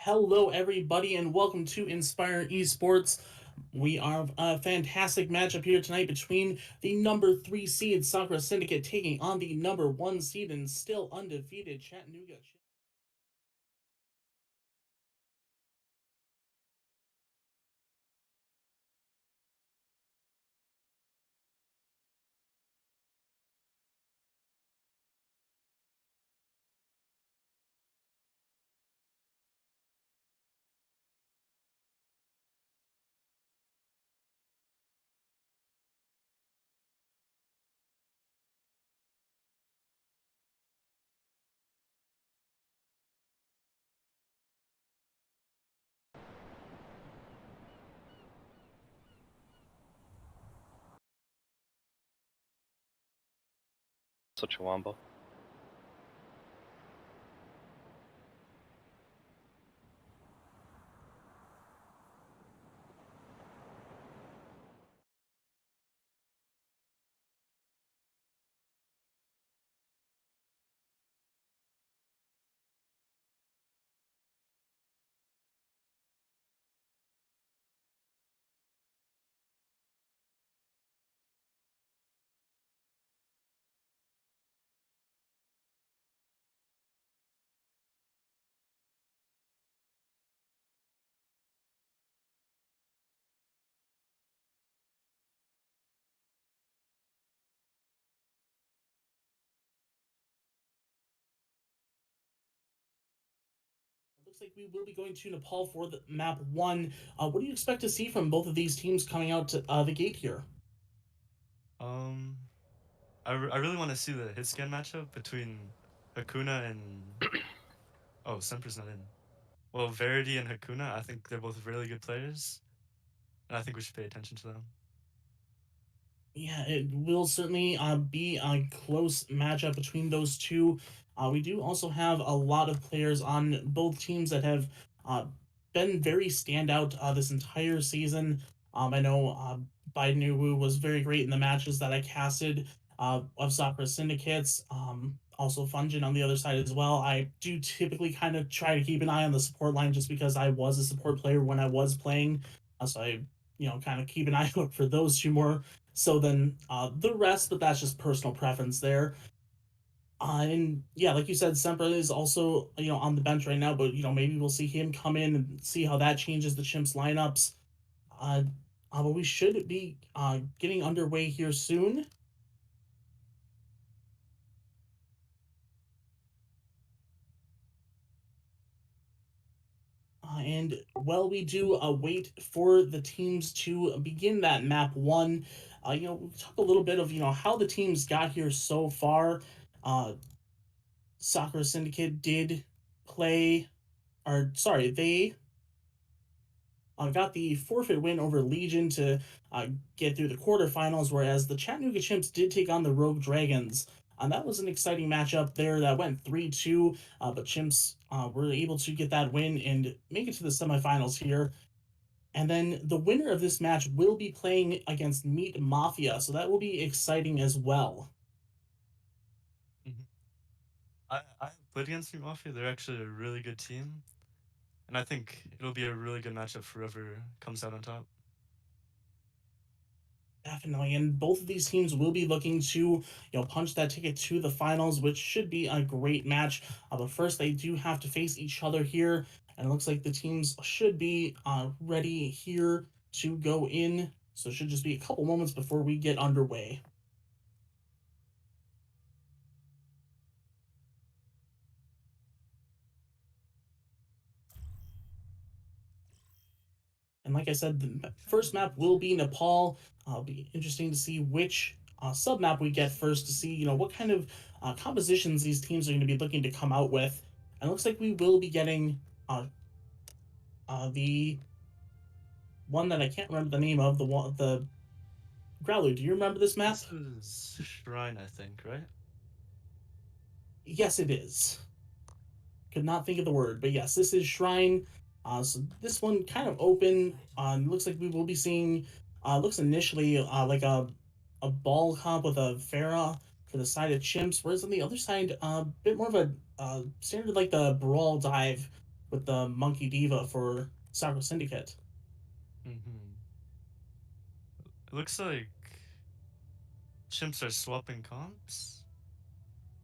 Hello, everybody, and welcome to Inspire Esports. We have a fantastic matchup here tonight between the number 3 seed Sakura Syndicate taking on the number 1 seed and still undefeated Chattanooga. Such a wombo. Looks like we will be going to Nepal for the map 1. What do you expect to see from both of these teams coming out to, the gate here? Um, I really want to see the hit scan matchup between Hakuna and Semper's not in. Well, Verity and Hakuna, I think they're both really good players, and I think we should pay attention to them. Yeah, it will certainly be a close matchup between those two. We do also have a lot of players on both teams that have uh, been very standout this entire season. I know Baidu was very great in the matches that I casted of Sakura Syndicates. Also, Fungin on the other side as well. I do typically kind of try to keep an eye on the support line just because I was a support player when I was playing. So I, kind of keep an eye out for those two more so then the rest, but that's just personal preference there. And yeah, like you said, Semper is also on the bench right now, but maybe we'll see him come in and see how that changes the Chimps lineups. Uh, but we should be getting underway here soon. And while we do wait for the teams to begin that map 1, we'll talk a little bit of how the teams got here so far. Sakura Syndicate did play or sorry, they got the forfeit win over Legion to get through the quarterfinals, whereas the Chattanooga Chimps did take on the Rogue Dragons. That was an exciting matchup there that went 3-2, but Chimps were able to get that win and make it to the semifinals here. And then the winner of this match will be playing against Meat Mafia, so that will be exciting as well. Mm-hmm. I played against New Mafia. They're actually a really good team, and I think it'll be a really good matchup for whoever comes out on top. Definitely, and both of these teams will be looking to punch that ticket to the finals, which should be a great match. But first, they do have to face each other here, and it looks like the teams should be ready here to go in. So it should just be a couple moments before we get underway. And like I said, the first map will be Nepal. It'll be interesting to see which sub map we get first to see what kind of compositions these teams are going to be looking to come out with. And it looks like we will be getting the one that I can't remember the name of, the Growler. Do you remember this map? This was Shrine, I think, right? Yes, it is. Could not think of the word, but yes, this is Shrine. So this one kind of open. Looks like we will be seeing. Looks initially like a ball comp with a Pharah for the side of Chimps, whereas on the other side, a bit more of a standard like the brawl dive with the Monkey Diva for Sakura Syndicate. Mm-hmm. It looks like Chimps are swapping comps.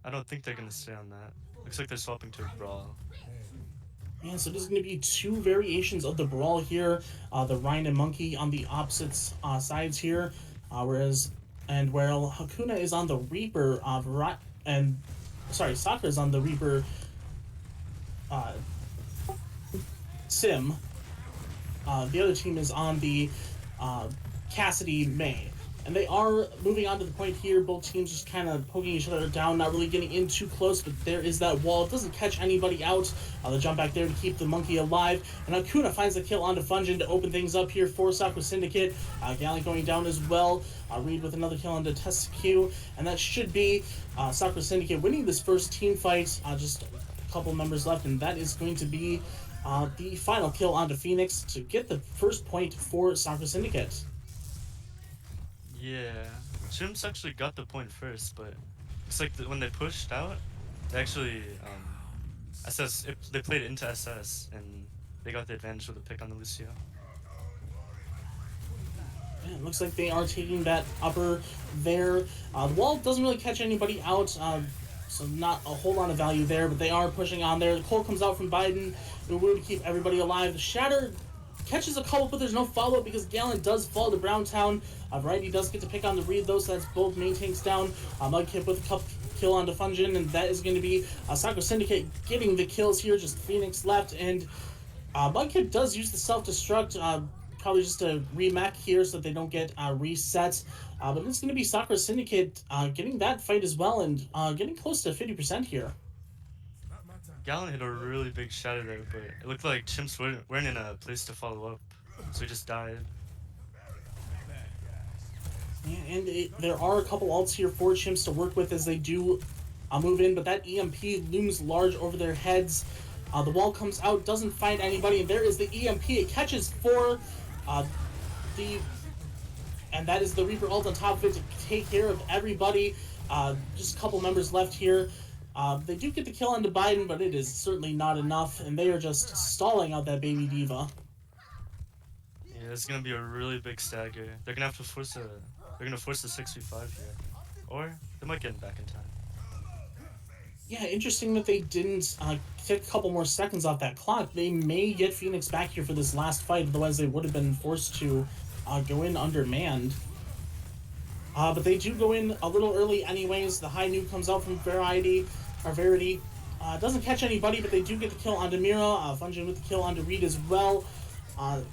I don't think they're gonna stay on that. Looks like they're swapping to a brawl. Yeah, so there's going to be two variations of the brawl here. The Rhine and Monkey on the opposite sides here, while Hakuna is on the Reaper, and sorry, Sakura is on the Reaper uh, Sim. The other team is on the uh, Cassidy May. And they are moving on to the point here. Both teams just kind of poking each other down, not really getting in too close, but there is that wall. It doesn't catch anybody out. The jump back there to keep the monkey alive. And Akuna finds the kill onto Funjin to open things up here for Sakura Syndicate. Gallant going down as well. Reed with another kill onto Tescu. And that should be Sakura Syndicate winning this first team fight. Just a couple members left, and that is going to be the final kill onto Phoenix to get the first point for Sakura Syndicate. Yeah, Chimps actually got the point first, but it's like when they pushed out, they actually they played into SS and they got the advantage with a pick on the Lucio. Yeah, it looks like they are taking that upper there. The wall doesn't really catch anybody out, so not a whole lot of value there, but they are pushing on there. The Cole comes out from Biden. They're to keep everybody alive. The Shatter catches a couple, but there's no follow-up because Gallant does fall to Browntown. Variety does get to pick on the Reed, though, so that's both main tanks down. Mudkip with a kill onto Funjin, and that is going to be Sakura Syndicate getting the kills here. Just Phoenix left, and Mudkip does use the self-destruct, probably just a remake here so that they don't get reset. But it's going to be Sakura Syndicate getting that fight as well and getting close to 50% here. Gallant hit a really big shadow there, but it looked like Chimps weren't in a place to follow up, so he just died. Yeah, and there are a couple ults here for Chimps to work with as they do move in, but that EMP looms large over their heads. The wall comes out, doesn't find anybody, and there is the EMP. It catches for and that is the Reaper ult on top of it to take care of everybody. Just a couple members left here. They do get the kill onto Biden, but it is certainly not enough, and they are just stalling out that baby diva. Yeah, it's gonna be a really big stagger. They're gonna have to force a. They're gonna force the 6v5 here, or they might get him back in time. Yeah, interesting that they didn't take a couple more seconds off that clock. They may get Phoenix back here for this last fight, otherwise they would have been forced to go in undermanned. But they do go in a little early anyways. The high nuke comes out from Verity. Doesn't catch anybody, but they do get the kill onto Mira. Funjin with the kill onto Reed as well.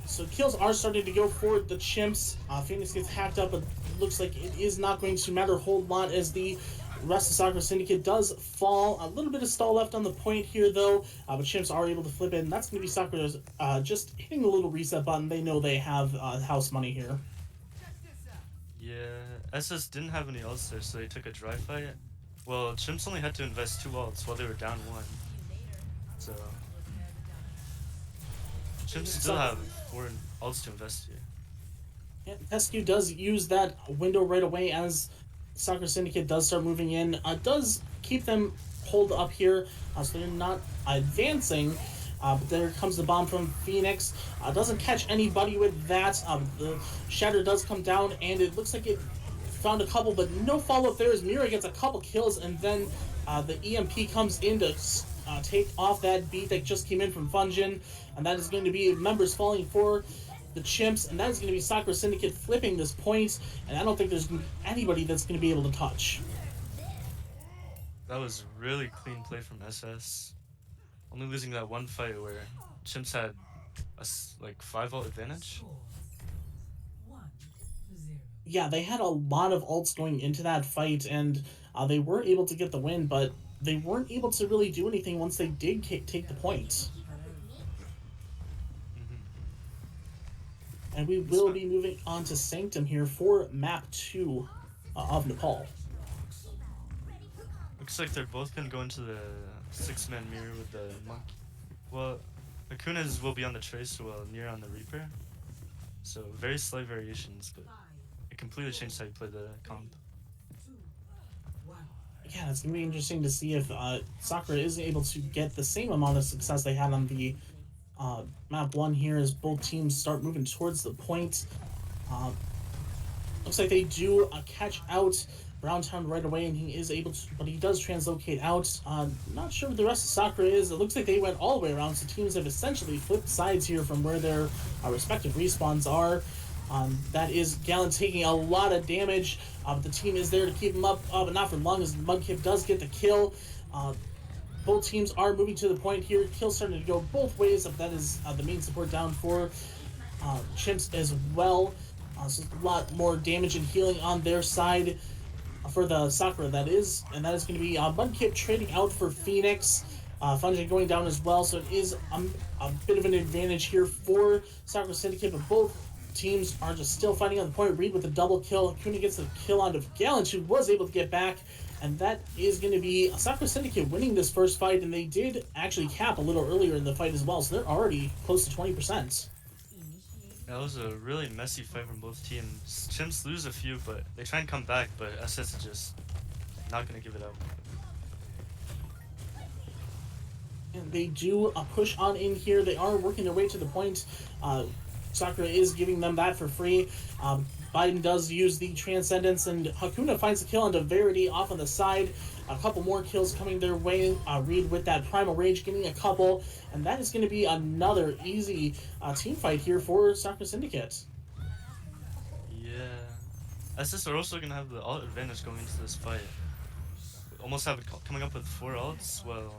So kills are starting to go for the Chimps. Phoenix gets hacked up, but it looks like it is not going to matter a whole lot as the rest of Sakura Syndicate does fall. A little bit of stall left on the point here, though, but Chimps are able to flip it, and that's going to be Sakura's just hitting the little reset button. They know they have house money here. Yeah, SS didn't have any ults there, so they took a dry fight. Well, Chimps only had to invest 2 ults while they were down 1. So Chimps still have 4 ults to invest here. Yeah, Tescu does use that window right away as Sakura Syndicate does start moving in. Does keep them hold up here, so they're not advancing. But there comes the bomb from Phoenix. Doesn't catch anybody with that. The Shatter does come down, and it looks like it found a couple, but no follow-up there as Mira gets a couple kills, and then the EMP comes in to take off that beat that just came in from Funjin, and that is going to be members falling for the Chimps, and that is going to be Sakura Syndicate flipping this point, and I don't think there's anybody that's going to be able to touch. That was really clean play from SS. Only losing that one fight where Chimps had a like 5 ult advantage. Yeah, they had a lot of ults going into that fight, and they were able to get the win, but they weren't able to really do anything once they did take the point. And we will be moving on to Sanctum here for map 2 of Nepal. Looks like they're both gonna go into the 6-man mirror with the monkey. Well, Akuna's will be on the Tracer while Nier on the Reaper. So very slight variations, but it completely changed how you play the comp. Yeah, it's gonna be interesting to see if Sakura is able to get the same amount of success they had on the map one here as both teams start moving towards the point. Uh, Looks like they do catch out Browntown right away, and he is able to, but he does translocate out. Not sure what the rest of Sakura is. It looks like they went all the way around, so teams have essentially flipped sides here from where their respective respawns are. That is Gallon taking a lot of damage, but the team is there to keep him up, but not for long as Mudkip does get the kill. Both teams are moving to the point here. Kills starting to go both ways. That is the main support down for Chimps as well. So a lot more damage and healing on their side for the Sakura, that is. And that is going to be Mudkip trading out for Phoenix. Fungi going down as well. So it is a bit of an advantage here for Sakura Syndicate, but both teams are just still fighting on the point. Reed with a double kill. Kuna gets the kill onto Gallant, who was able to get back. And that is going to be Sakura Syndicate winning this first fight. And they did actually cap a little earlier in the fight as well. So they're already close to 20%. That was a really messy fight from both teams. Chimps lose a few, but they try and come back, but SS is just not gonna give it up. And they do push on in here. They are working their way to the point. Sakura is giving them that for free. Biden does use the Transcendence, and Hakuna finds the kill onto Verity off on the side. A couple more kills coming their way. Reed with that Primal Rage getting a couple, and that is going to be another easy team fight here for Sakura Syndicate. Yeah. SS are also gonna have the ult advantage going into this fight. Almost have it coming up with 4 ults. Well,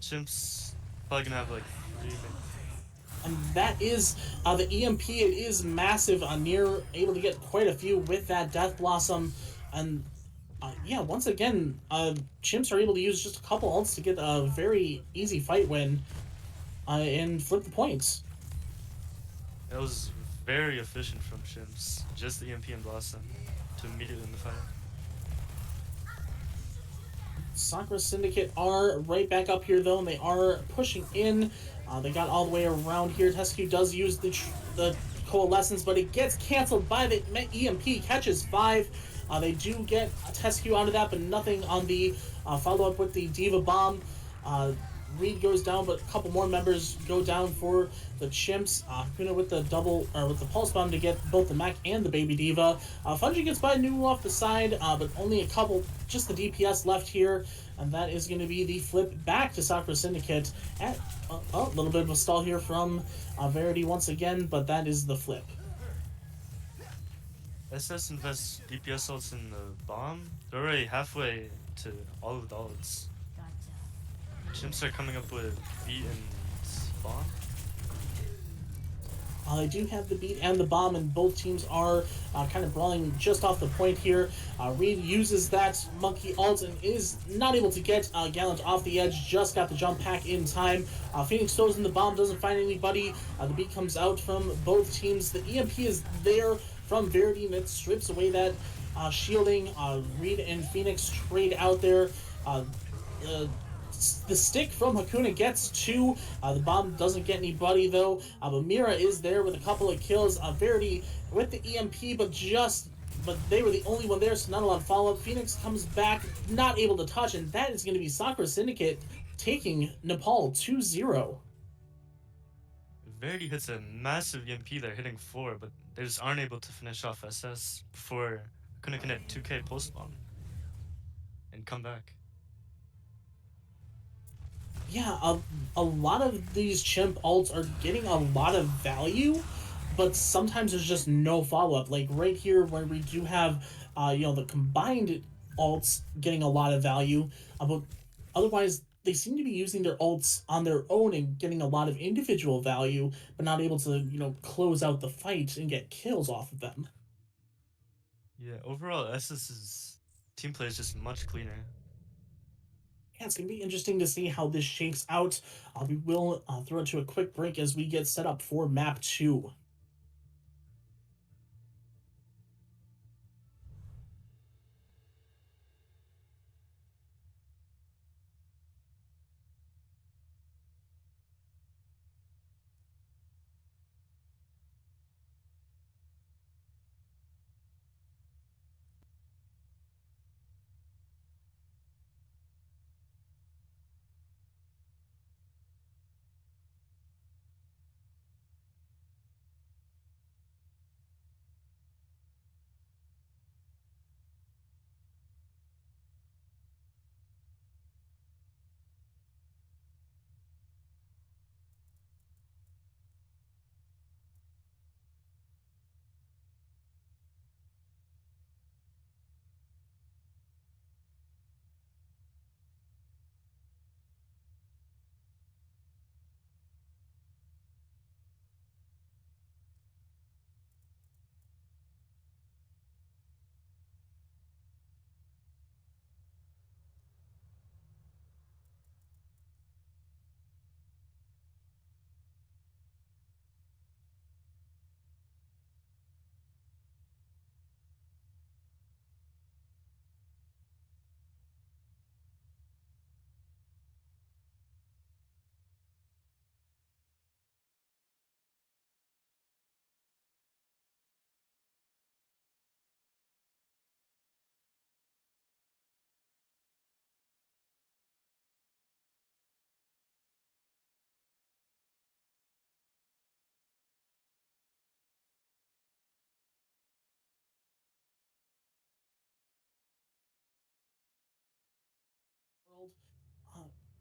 Chimps probably gonna have like 3 maybe. And that is the EMP. It is massive. Near able to get quite a few with that Death Blossom. And yeah, once again, Chimps are able to use just a couple ults to get a very easy fight win and flip the points. That was very efficient from Chimps. Just the EMP and Blossom to immediately in the fight. Sakura Syndicate are right back up here though, and they are pushing in. They got all the way around here. Tescu does use the Coalescence, but it gets canceled by the EMP. Catches 5. They do get a Tescu out of that, but nothing on the follow up with the Diva Bomb. Reed goes down, but a couple more members go down for the Chimps. Kuna with the double or with the pulse bomb to get both the mech and the baby diva. Fungi gets by new off the side, but only a couple, just the DPS left here, and that is going to be the flip back to Sakura Syndicate. At a little bit of a stall here from Verity once again, but that is the flip. SS invests DPS ults in the bomb. They're already halfway to all of the ults. Chimps are coming up with beat and bomb. They do have the beat and the bomb, and both teams are kind of brawling just off the point here. Reed uses that monkey ult and is not able to get Gallant off the edge, just got the jump pack in time. Phoenix throws in the bomb, doesn't find anybody. The beat comes out from both teams. The EMP is there from Verity, and it strips away that shielding. Reed and Phoenix trade out there. The stick from Hakuna gets 2. The bomb doesn't get anybody though. But Mira is there with a couple of kills. Verity with the EMP, but they were the only one there, so not a lot of follow up. Phoenix comes back, not able to touch, and that is going to be Sakura Syndicate taking Nepal 2-0. Verity hits a massive EMP there, hitting 4, but they just aren't able to finish off SS before Hakuna can hit 2k post bomb and come back. Yeah, a lot of these chimp ults are getting a lot of value, but sometimes there's just no follow up. Like right here, where we do have, the combined ults getting a lot of value, but otherwise they seem to be using their ults on their own and getting a lot of individual value, but not able to, close out the fight and get kills off of them. Yeah, overall SS's team play is just much cleaner. Yeah, it's going to be interesting to see how this shakes out. We will throw it to a quick break as we get set up for map 2.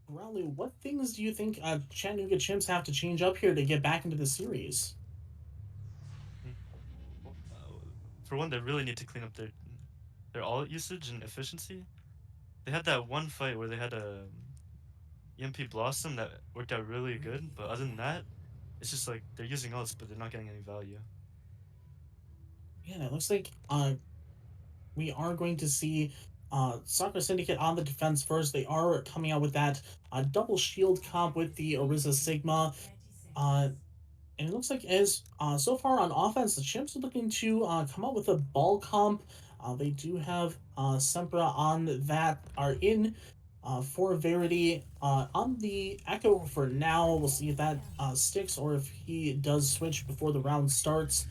Raleigh, what things do you think Chattanooga Chimps have to change up here to get back into the series? Mm. Well, for one, they really need to clean up their ult usage and efficiency. They had that one fight where they had a EMP Blossom that worked out really good, but other than that, it's just like they're using ults, but they're not getting any value. Yeah, it looks like we are going to see Sakura Syndicate on the defense first. They are coming out with that double shield comp with the Orisa Sigma. Uh, and it looks like as so far on offense, the Chimps are looking to come up with a ball comp. They do have Sempra on that, are in for Verity on the Echo for now. We'll see if that sticks or if he does switch before the round starts.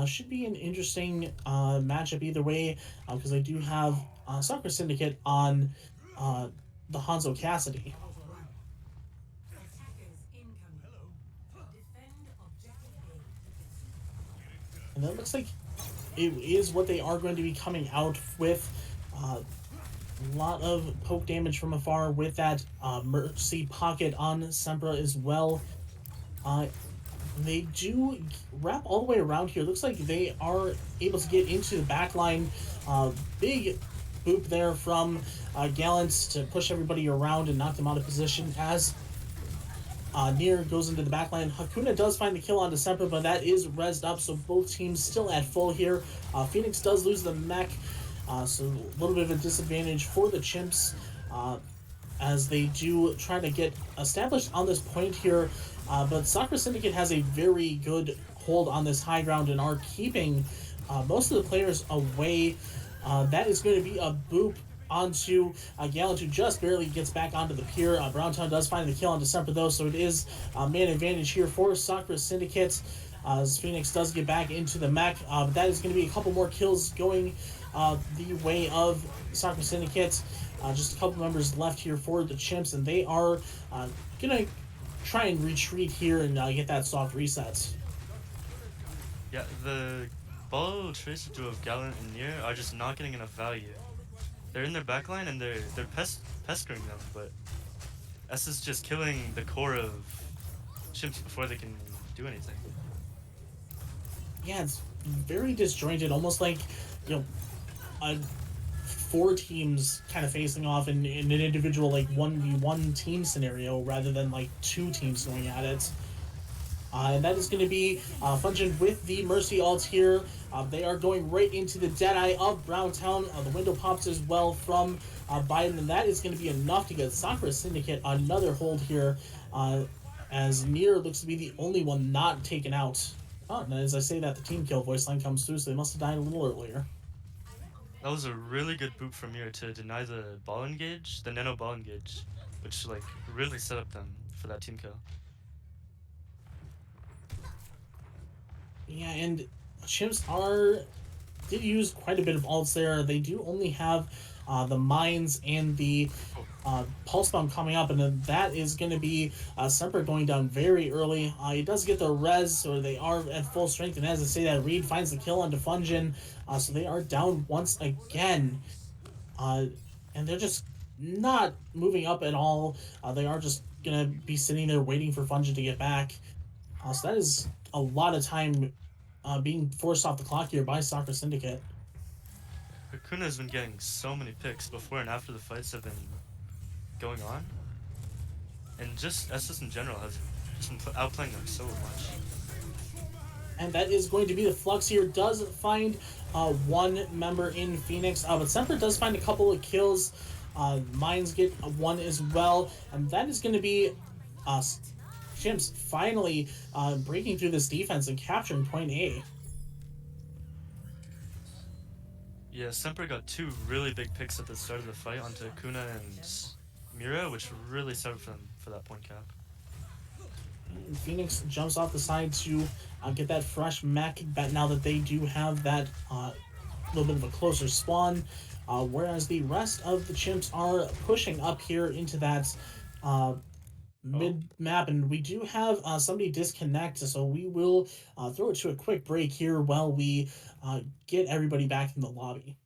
Should be an interesting matchup either way because I do have Soccer Syndicate on uh, the Hanzo Cassidy. And that looks like it is what they are going to be coming out with. A lot of poke damage from afar with that Mercy Pocket on Sempra as well. Uh, they do wrap all the way around here. Looks like they are able to get into the back line. Big boop there from Gallant to push everybody around and knock them out of position as Nier goes into the backline. Hakuna does find the kill on December, but that is rezzed up, so both teams still at full here. Phoenix does lose the mech, so a little bit of a disadvantage for the Chimps as they do try to get established on this point here. But Sakura Syndicate has a very good hold on this high ground and are keeping most of the players away. That is going to be a boop onto Gallant, who just barely gets back onto the pier. Browntown does find the kill on December, though, so it is man advantage here for Sakura Syndicate. As Phoenix does get back into the mech, but that is going to be a couple more kills going the way of Sakura Syndicate. Just a couple members left here for the Chimps, and they are going to try and retreat here and get that soft reset. Yeah, the follow tracer duo of Gallant and Nier are just not getting enough value. They're in their backline and they're pestering them, but S is just killing the core of Chimps before they can do anything. Yeah, it's very disjointed, almost like, you know, a four teams kind of facing off in an individual like 1v1 team scenario rather than like two teams going at it. And that is going to be Fungin with the Mercy ult here. They are going right into the Deadeye of Browntown. The window pops as well from Biden, and that is going to be enough to get Sakura Syndicate another hold here, as Nier looks to be the only one not taken out. Oh, and as I say that, the team kill voice line comes through, so they must have died a little earlier. That was a really good boot from Nier to deny the ball engage, the nano ball engage, which like really set up them for that team kill. Yeah, and Chimps are did use quite a bit of ults there. They do only have the mines and the Oh, pulse bomb coming up, and then that is going to be Semper going down very early. He does get the res, so they are at full strength. And as I say that, Reed finds the kill on Defungin, so they are down once again. Uh, and they're just not moving up at all. They are just going to be sitting there waiting for Fungin to get back. So that is a lot of time being forced off the clock here by Soccer Syndicate. Hakuna has been getting so many picks before and after the fights have been going on, and just SS in general has just been outplaying them so much. And that is going to be the flux here. Does find one member in Phoenix, but Semper does find a couple of kills. Mines get one as well, and that is going to be uh, Chimps finally breaking through this defense and capturing point A. Yeah, Semper got two really big picks at the start of the fight onto Hakuna and Mira, which really set up for them for that point cap. And Phoenix jumps off the side to get that fresh mech. But now that they do have that little bit of a closer spawn, whereas the rest of the chimps are pushing up here into that Oh, mid map, and we do have somebody disconnect, so we will throw it to a quick break here while we get everybody back in the lobby.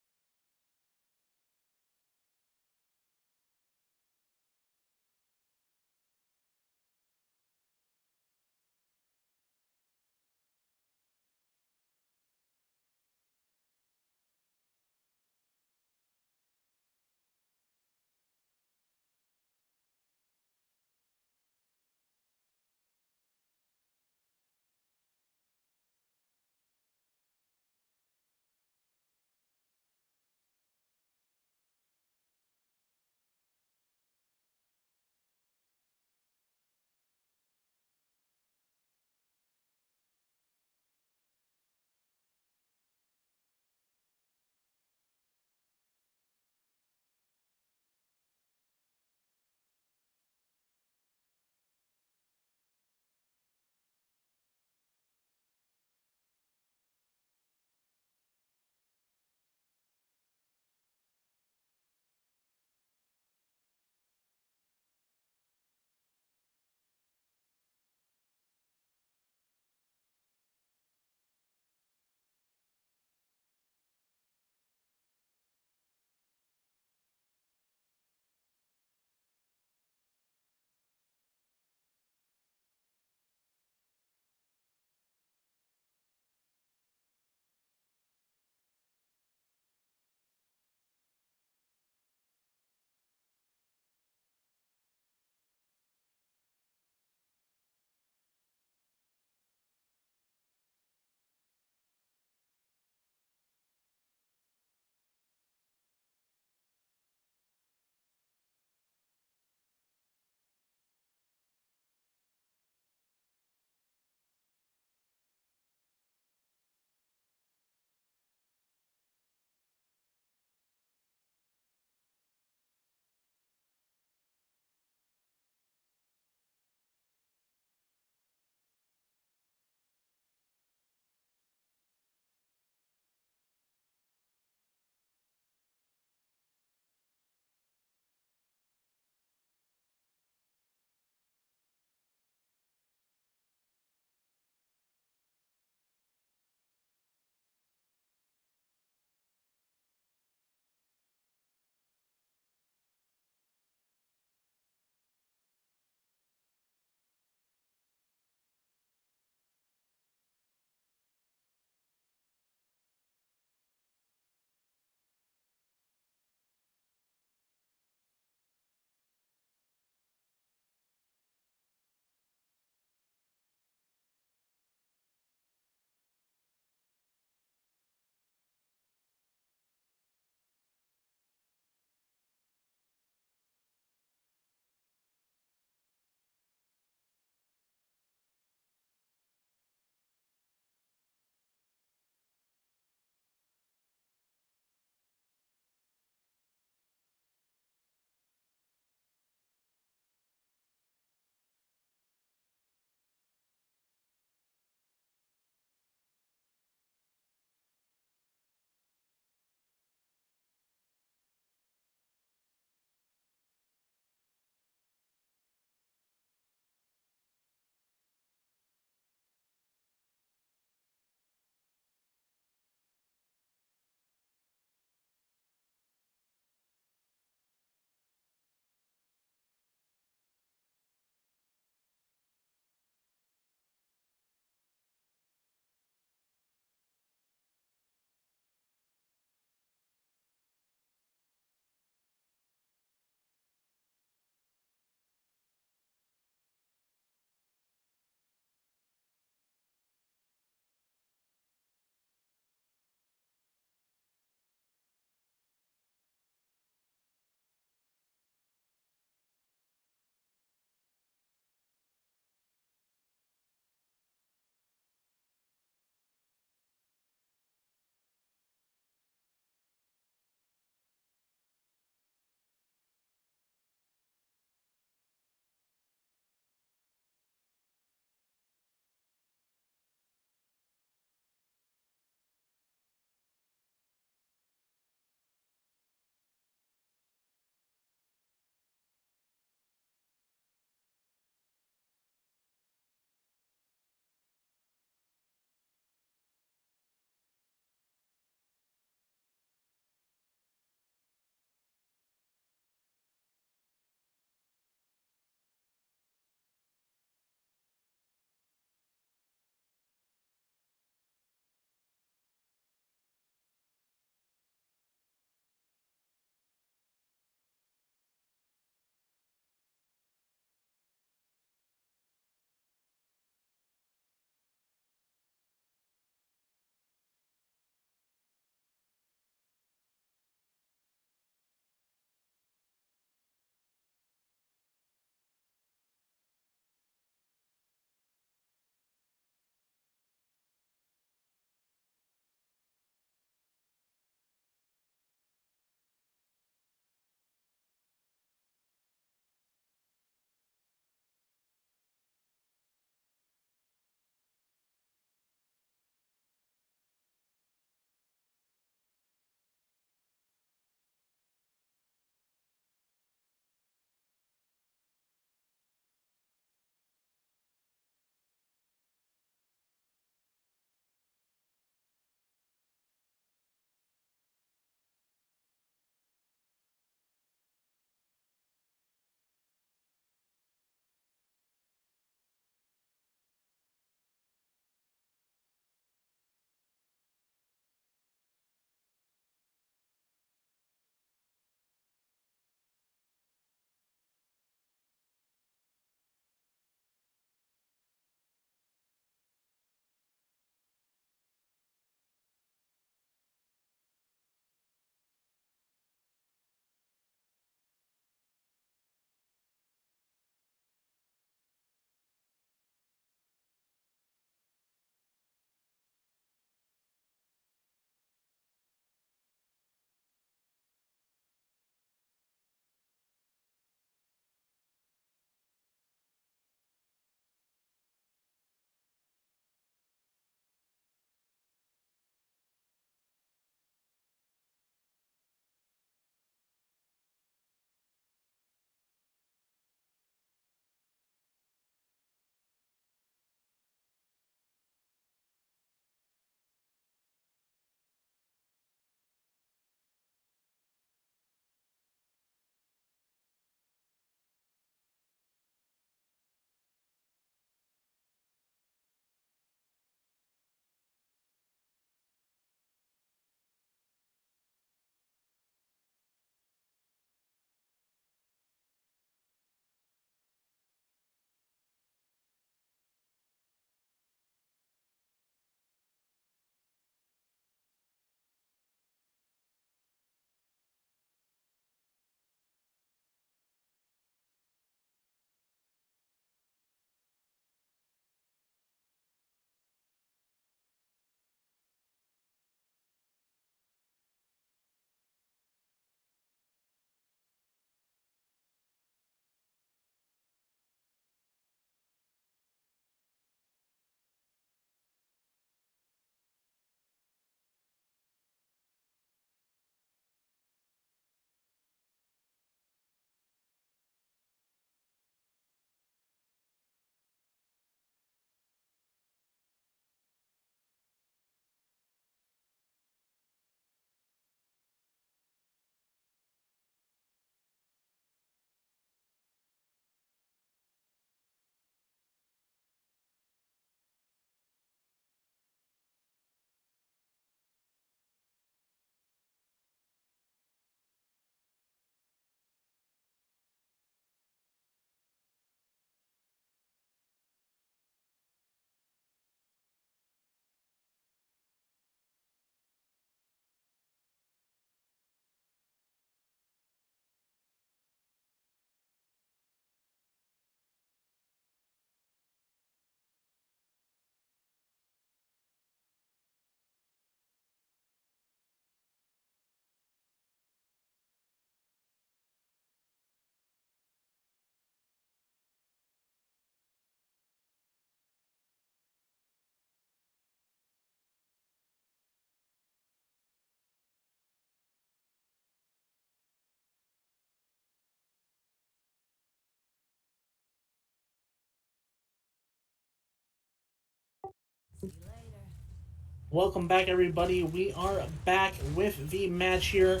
Welcome back, everybody. We are back with the match here.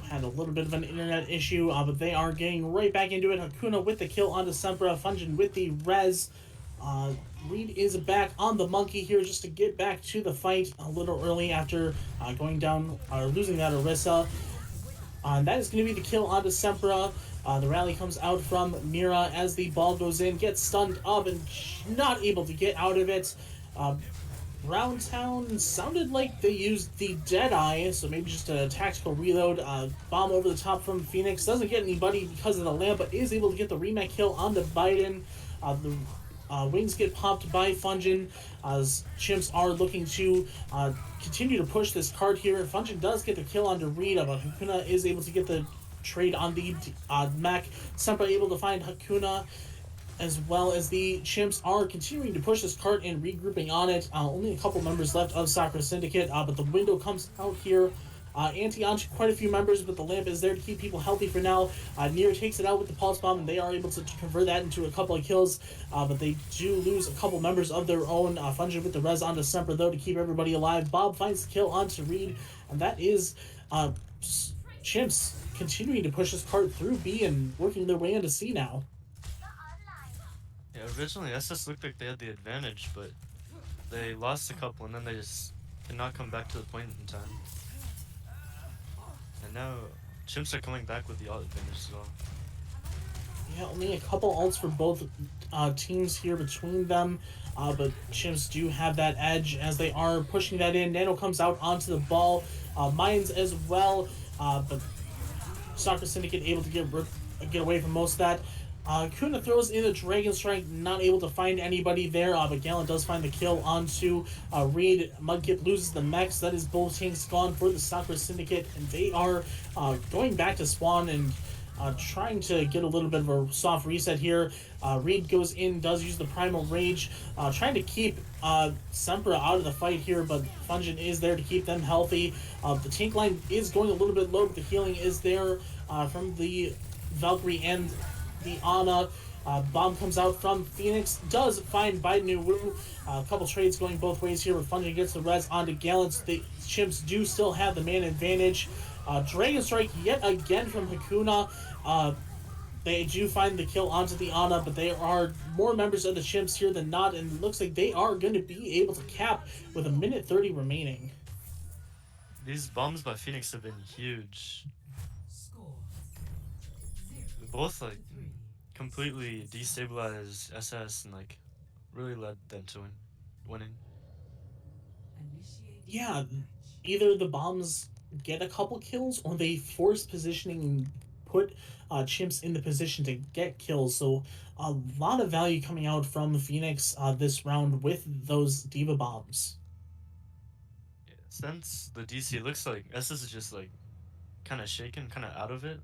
Had a little bit of an internet issue, but they are getting right back into it. Hakuna with the kill onto Sempra, Fungin with the res. Uh, Reed is back on the monkey here just to get back to the fight a little early after going down or losing that Orisa. That is going to be the kill onto Sempra. The rally comes out from Mira as the ball goes in, gets stunned up and not able to get out of it. Uh, Browntown sounded like they used the Deadeye, so maybe just a tactical reload. Bomb over the top from Phoenix. Doesn't get anybody because of the lamp, but is able to get the remake kill onto Biden. The wings get popped by Fungin as Chimps are looking to continue to push this card here. Fungin does get the kill onto Reed, but Hakuna is able to get the trade on the mech. Sempa able to find Hakuna, as well as the Chimps are continuing to push this cart and regrouping on it. Only a couple members left of Sakura Syndicate, but the window comes out here. Anti onto quite a few members, but the lamp is there to keep people healthy for now. Nier takes it out with the pulse bomb, and they are able to convert that into a couple of kills, but they do lose a couple members of their own. Fungin with the res onto Semper, though, to keep everybody alive. Bob finds the kill onto Reed, and that is Chimps continuing to push this cart through B and working their way into C now. Yeah, originally SS looked like they had the advantage, but they lost a couple and then they just did not come back to the point in time. And now Chimps are coming back with the alt advantage as well. Yeah, only a couple ults for both teams here between them, but Chimps do have that edge as they are pushing that in. Nano comes out onto the ball, Mines as well, but Soccer Syndicate able to get away from most of that. Kuna throws in a Dragon Strike, not able to find anybody there, but Gallant does find the kill onto Reed. Mudkip loses the mechs. That is both tanks gone for the Sakura Syndicate, and they are going back to spawn and trying to get a little bit of a soft reset here. Reed goes in, does use the Primal Rage, trying to keep Sempra out of the fight here, but Fungin is there to keep them healthy. The tank line is going a little bit low, but the healing is there from the Valkyrie and the Ana. Bomb comes out from Phoenix, does find Biden Wu. A couple trades going both ways here, but Fungin gets the res onto Gallant. The Chimps do still have the man advantage. Dragon Strike yet again from Hakuna. They do find the kill onto the Ana, but there are more members of the Chimps here than not, and it looks like they are going to be able to cap with a minute 30 remaining. These bombs by Phoenix have been huge. They both like completely destabilized SS and like really led them to winning. Yeah, either the bombs get a couple kills or they force positioning and put Chimps in the position to get kills. So a lot of value coming out from Phoenix this round with those Diva bombs. Yeah, since the DC looks like SS is just like kind of shaken, kind of out of it.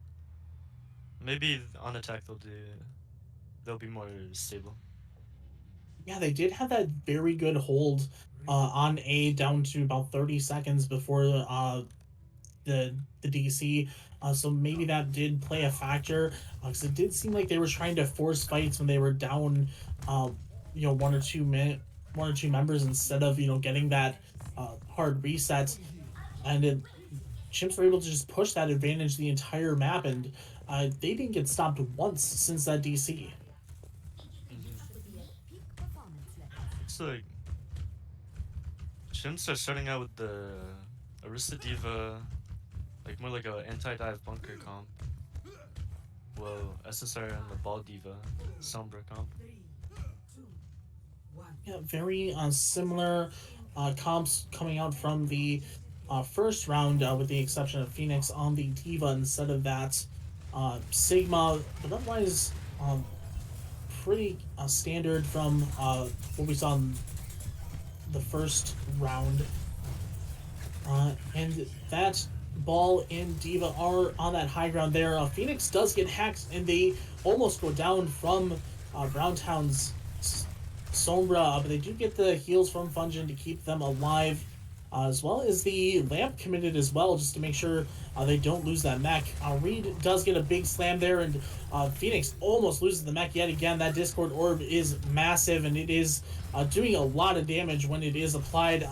Maybe on attack they'll be more stable. Yeah, they did have that very good hold on A down to about 30 seconds before the DC. So maybe that did play a factor because it did seem like they were trying to force fights when they were down, uh, one or two members instead of getting that hard reset, and Chimps were able to just push that advantage the entire map, and they didn't get stopped once since that DC. It's like Chimps are starting out with the Arista Diva, like more like a anti-dive bunker comp. Well, SSR and the Ball Diva, Sombra comp. Yeah, very similar comps coming out from the first round, with the exception of Phoenix on the Diva instead of that Sigma, but otherwise pretty standard from what we saw in the first round. And that Ball and Diva are on that high ground there. Phoenix does get hacked, and they almost go down from Browntown's Sombra, but they do get the heals from Fungin to keep them alive. as well as the lamp committed as well, just to make sure they don't lose that mech. Reed does get a big slam there, and Phoenix almost loses the mech yet again. That Discord orb is massive, and it is doing a lot of damage when it is applied.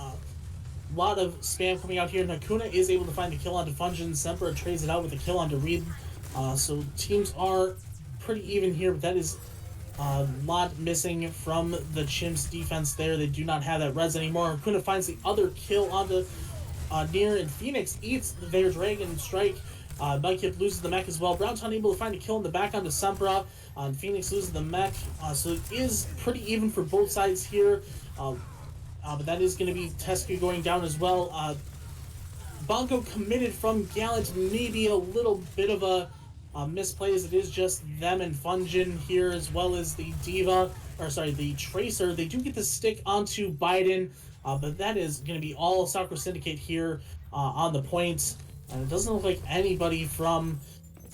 Lot of spam coming out here. Nakuna is able to find the kill onto Function. Semper trades it out with a kill onto Reed. So teams are pretty even here, but that is a lot missing from the Chimps defense there. They do not have that res anymore. Nakuna finds the other kill onto Near, and Phoenix eats their Dragon Strike. Mudkip loses the mech as well. Browntown able to find a kill in the back onto Sempra. Phoenix loses the mech. So it is pretty even for both sides here. But that is going to be Tescu going down as well. Bonko committed from Gallant, maybe a little bit of a misplay, as it is just them and Fungin here, as well as the Diva, or sorry, the Tracer. They do get the stick onto Biden, but that is going to be all Sakura Syndicate here on the point. And it doesn't look like anybody from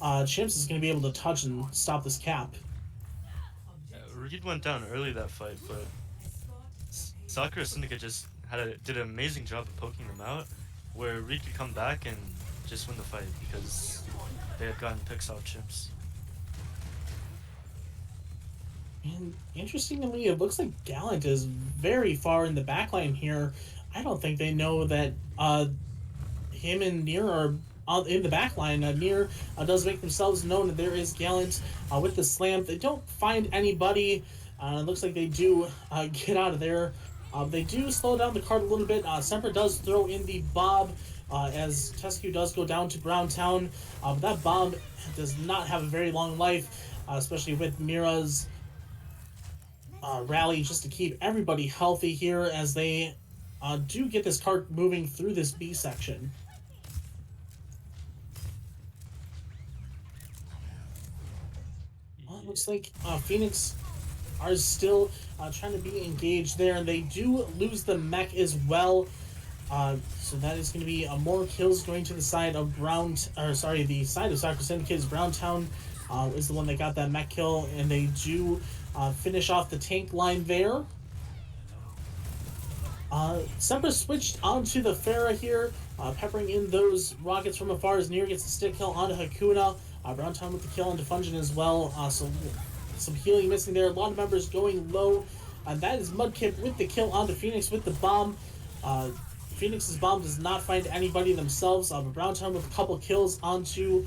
Chimps is going to be able to touch and stop this cap. Reed went down early that fight, but Sakura Syndicate just did an amazing job of poking them out, where Reed could come back and just win the fight because they had gotten picks off Chimps. And interestingly, it looks like Gallant is very far in the backline here. I don't think they know that him and Near are in the backline. Near does make themselves known, that there is Gallant with the slam. They don't find anybody. It looks like they do get out of there. They do slow down the card a little bit. Semper does throw in the Bob as Tescu does go down to Browntown. But that Bob does not have a very long life, especially with Mira's rally, just to keep everybody healthy here as they do get this card moving through this B section. Well, it looks like Phoenix are still trying to be engaged there, and they do lose the mech as well. So that is going to be more kills going to the side of the side of Sakura Syndicate. Browntown is the one that got that mech kill, and they do finish off the tank line there. Semper switched onto the Pharah here, peppering in those rockets from afar as Near gets the stick kill onto Hakuna. Browntown with the kill onto Fungin as well. So some healing missing there. A lot of members going low. That is Mudkip with the kill onto Phoenix with the bomb. Phoenix's bomb does not find anybody themselves. But Browntown with a couple kills onto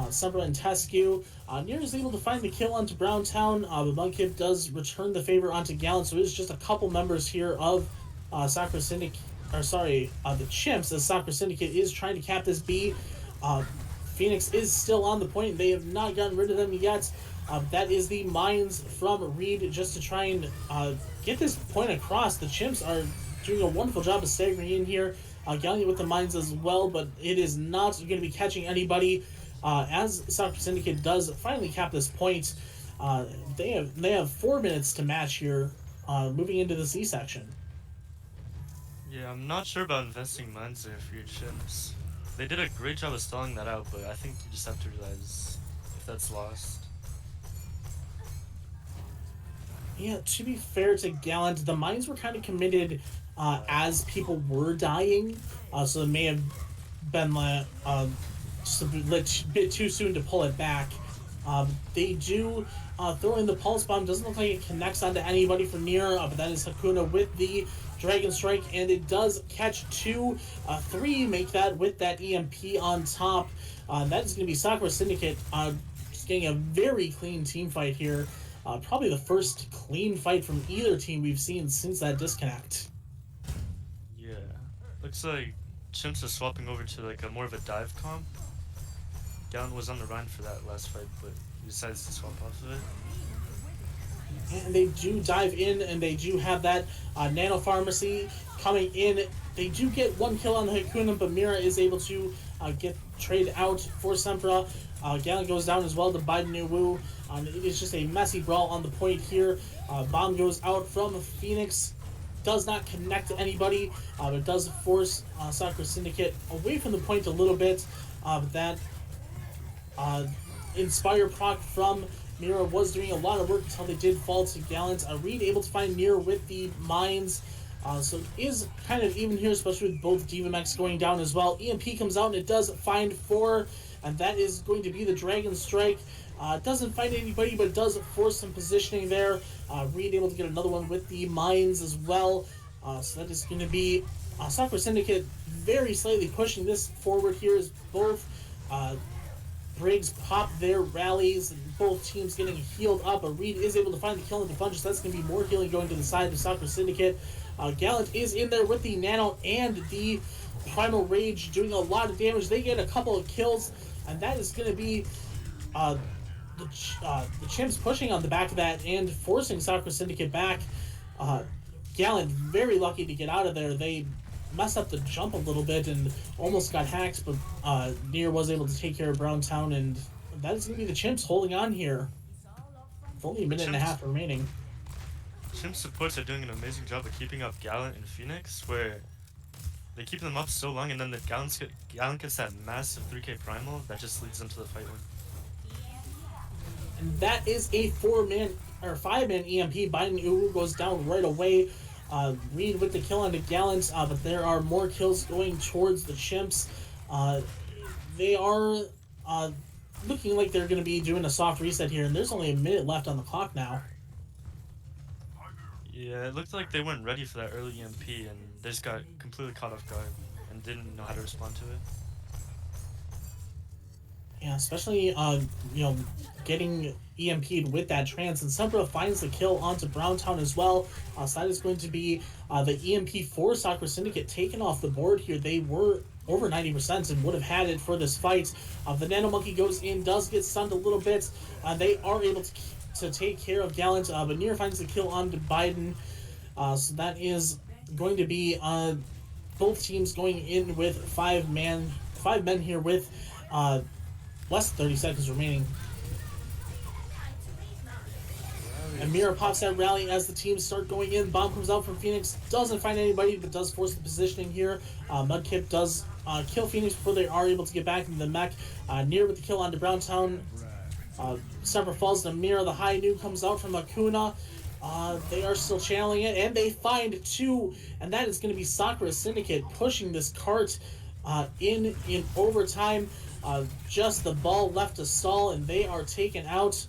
Semper and Tescu. Near is able to find the kill onto Browntown, but Mudkip does return the favor onto Gallant. So it's just a couple members here of Sakura Syndicate, the Chimps, as Sakura Syndicate is trying to cap this B. Phoenix is still on the point. They have not gotten rid of them yet. That is the mines from Reed, just to try and get this point across. The Chimps are doing a wonderful job of staggering in here. Gallant with the mines as well, but it is not going to be catching anybody. As Sakura Syndicate does finally cap this point, they have 4 minutes to match here, moving into the C section. Yeah, I'm not sure about investing mines there for your Chimps. They did a great job of stalling that out, but I think you just have to realize if that's lost. Yeah, to be fair to Gallant, the mines were kind of committed as people were dying, so it may have been just a bit too soon to pull it back. They do throw in the pulse bomb. Doesn't look like it connects onto anybody from Near, but that is Hakuna with the Dragon Strike, and it does catch 2, 3, make that with that EMP on top. That is going to be Sakura Syndicate just getting a very clean team fight here. Probably the first clean fight from either team we've seen since that disconnect. Yeah, looks like Chimps are swapping over to like more of a dive comp. Gallant was on the run for that last fight, but he decides to swap off of it. And they do dive in, and they do have that nano pharmacy coming in. They do get 1 kill on the Hakuna, but Mira is able to get trade out for Sempra. Gallant goes down as well to Biden Nuwu. It is just a messy brawl on the point here. Bomb goes out from Phoenix. Does not connect to anybody, but does force Sakura Syndicate away from the point a little bit. But that Inspire proc from Mira was doing a lot of work until they did fall to Gallant. Reed able to find Near with the mines. So it is kind of even here, especially with both Diva Mechs going down as well. EMP comes out and it does find 4, and that is going to be the Dragon Strike. Doesn't find anybody, but it does force some positioning there. Reed able to get another one with the mines as well. So that is going to be Sakura Syndicate very slightly pushing this forward here as both Briggs pop their rallies, and both teams getting healed up. But Reed is able to find the kill and the punch, so that's going to be more healing going to the side of Sakura Syndicate. Gallant is in there with the Nano and the Primal Rage doing a lot of damage. They get a couple of kills, and that is going to be uh, the Chimps pushing on the back of that and forcing Sakura Syndicate back. Uh, Gallant very lucky to get out of there. They messed up the jump a little bit and almost got hacked, but Nier was able to take care of Browntown, and that is going to be the Chimps holding on here. With only a minute and a half remaining. Chimps supports are doing an amazing job of keeping up Gallant and Phoenix, where they keep them up so long, and then the Gallant gets that massive 3k primal that just leads them to the fight win. And that is a 4-man or 5-man EMP. Biden Uru goes down right away. Reed with the kill on the Gallant, but there are more kills going towards the Chimps. They are looking like they're going to be doing a soft reset here, and there's only a minute left on the clock now. Yeah, it looked like they weren't ready for that early EMP, and they just got completely caught off guard and didn't know how to respond to it. Yeah, especially getting EMP'd with that trance, and Sakura finds the kill onto Browntown as well. So that is going to be the EMP for Sakura Syndicate taken off the board here. They were over 90% and would have had it for this fight. The Nano Monkey goes in, does get stunned a little bit. They are able to take care of Gallant, but Nier finds the kill onto Biden. So that is going to be both teams going in with 5 men here with less than 30 seconds remaining. And Mira pops that rally as the teams start going in. Bomb comes out from Phoenix. Doesn't find anybody, but does force the positioning here. Mudkip does kill Phoenix before they are able to get back into the mech. Nier with the kill onto Browntown. Separate falls to Mira. The high noon comes out from Akuna. They are still channeling it, and they find 2. And that is going to be Sakura Syndicate pushing this cart in overtime. Just the ball left to stall, and they are taken out.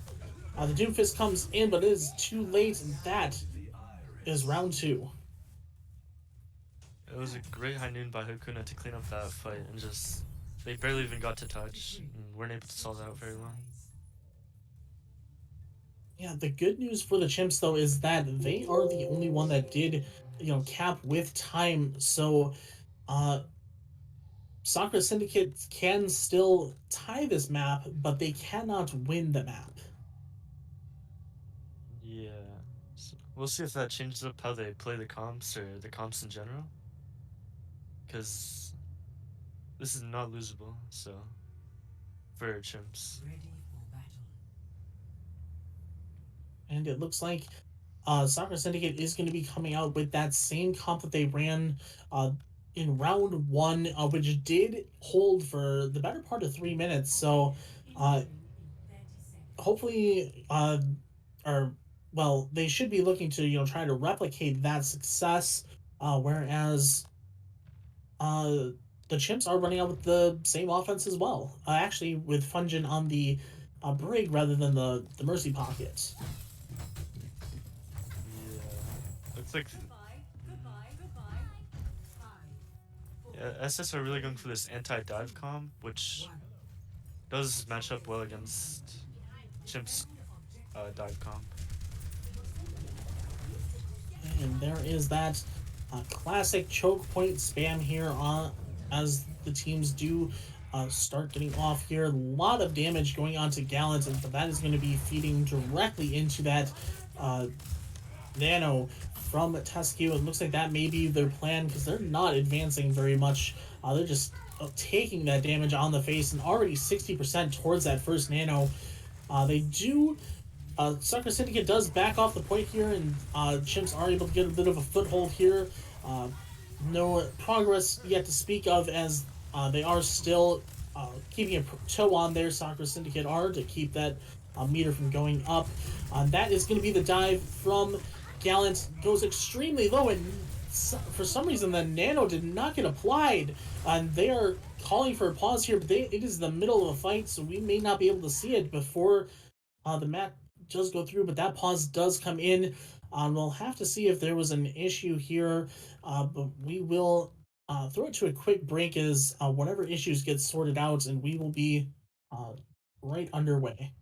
The Doomfist comes in, but it is too late, and that is round 2. It was a great high noon by Hakuna to clean up that fight, and just they barely even got to touch and weren't able to solve that out very well. Yeah, the good news for the Chimps, though, is that they are the only one that did, cap with time. So, Sakura Syndicate can still tie this map, but they cannot win the map. Yeah, so we'll see if that changes up how they play the comps or the comps in general, because this is not losable. So for Chimps. And it looks like Sakura Syndicate is going to be coming out with that same comp that they ran in round 1, which did hold for the better part of 3 minutes. So hopefully, they should be looking to try to replicate that success. Whereas the Chimps are running out with the same offense as well. Actually, with Fungin on the Brig rather than the Mercy Pocket. Looks like SS are really going for this anti-dive comp, which does match up well against Chimp's dive comp. And there is that classic choke point spam here as the teams do start getting off here. A lot of damage going on to Gallant, but that is going to be feeding directly into that Nano from Tescu. It looks like that may be their plan because they're not advancing very much. They're just taking that damage on the face and already 60% towards that first Nano. They do... Sakura Syndicate does back off the point here, and Chimps are able to get a bit of a foothold here. No progress yet to speak of, as they are still keeping a toe on there. Sakura Syndicate are to keep that meter from going up. That is going to be the dive from Gallant. Goes extremely low and for some reason the nano did not get applied, and they are calling for a pause here. But it is the middle of a fight, so we may not be able to see it before the match does go through. But that pause does come in. We'll have to see if there was an issue here, but we will throw it to a quick break as whatever issues get sorted out, and we will be uh, right underway.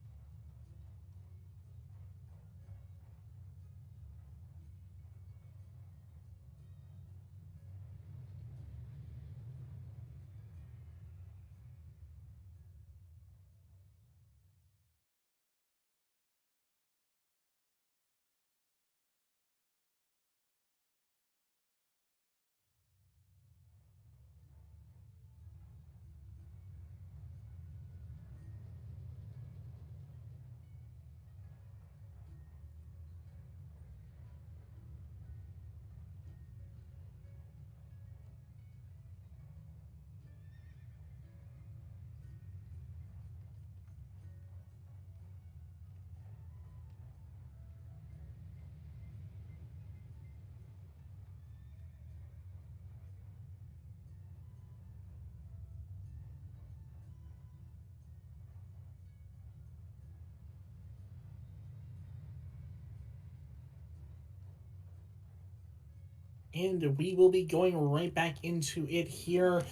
And we will be going right back into it here.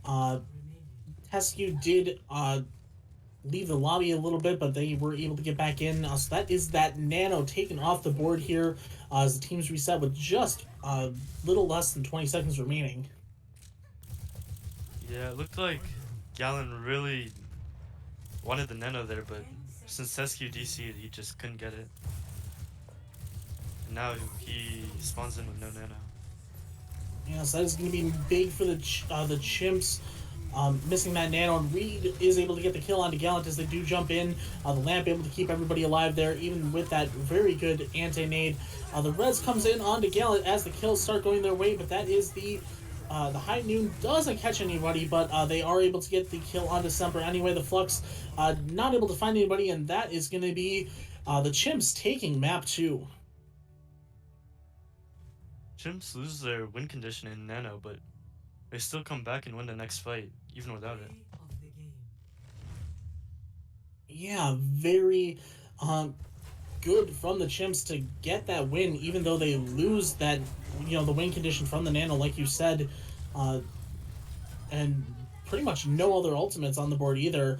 Uh, Tescu did leave the lobby a little bit, but they were able to get back in. So that is that nano taken off the board here as the teams reset with just a little less than 20 seconds remaining. Yeah, it looked like Gallon really wanted the nano there, but since Sescu DC'd, he just couldn't get it. And now he spawns in with no nano. Yeah, so that is going to be big for the Chimps. Missing that nano, and Reed is able to get the kill onto Gallant as they do jump in. The Lamp able to keep everybody alive there, even with that very good anti-nade. The Res comes in onto Gallant as the kills start going their way, but that is the High Noon doesn't catch anybody, but they are able to get the kill onto Semper anyway. The Flux not able to find anybody, and that is going to be the Chimps taking map 2. Chimps lose their win condition in nano, but they still come back and win the next fight, even without it. Yeah, very good from the Chimps to get that win, even though they lose that, the win condition from the Nano, like you said, uh, and pretty much no other ultimates on the board either.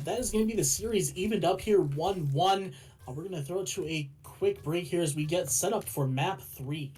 That is going to be the series evened up here 1-1. We're going to throw it to a quick break here as we get set up for map 3.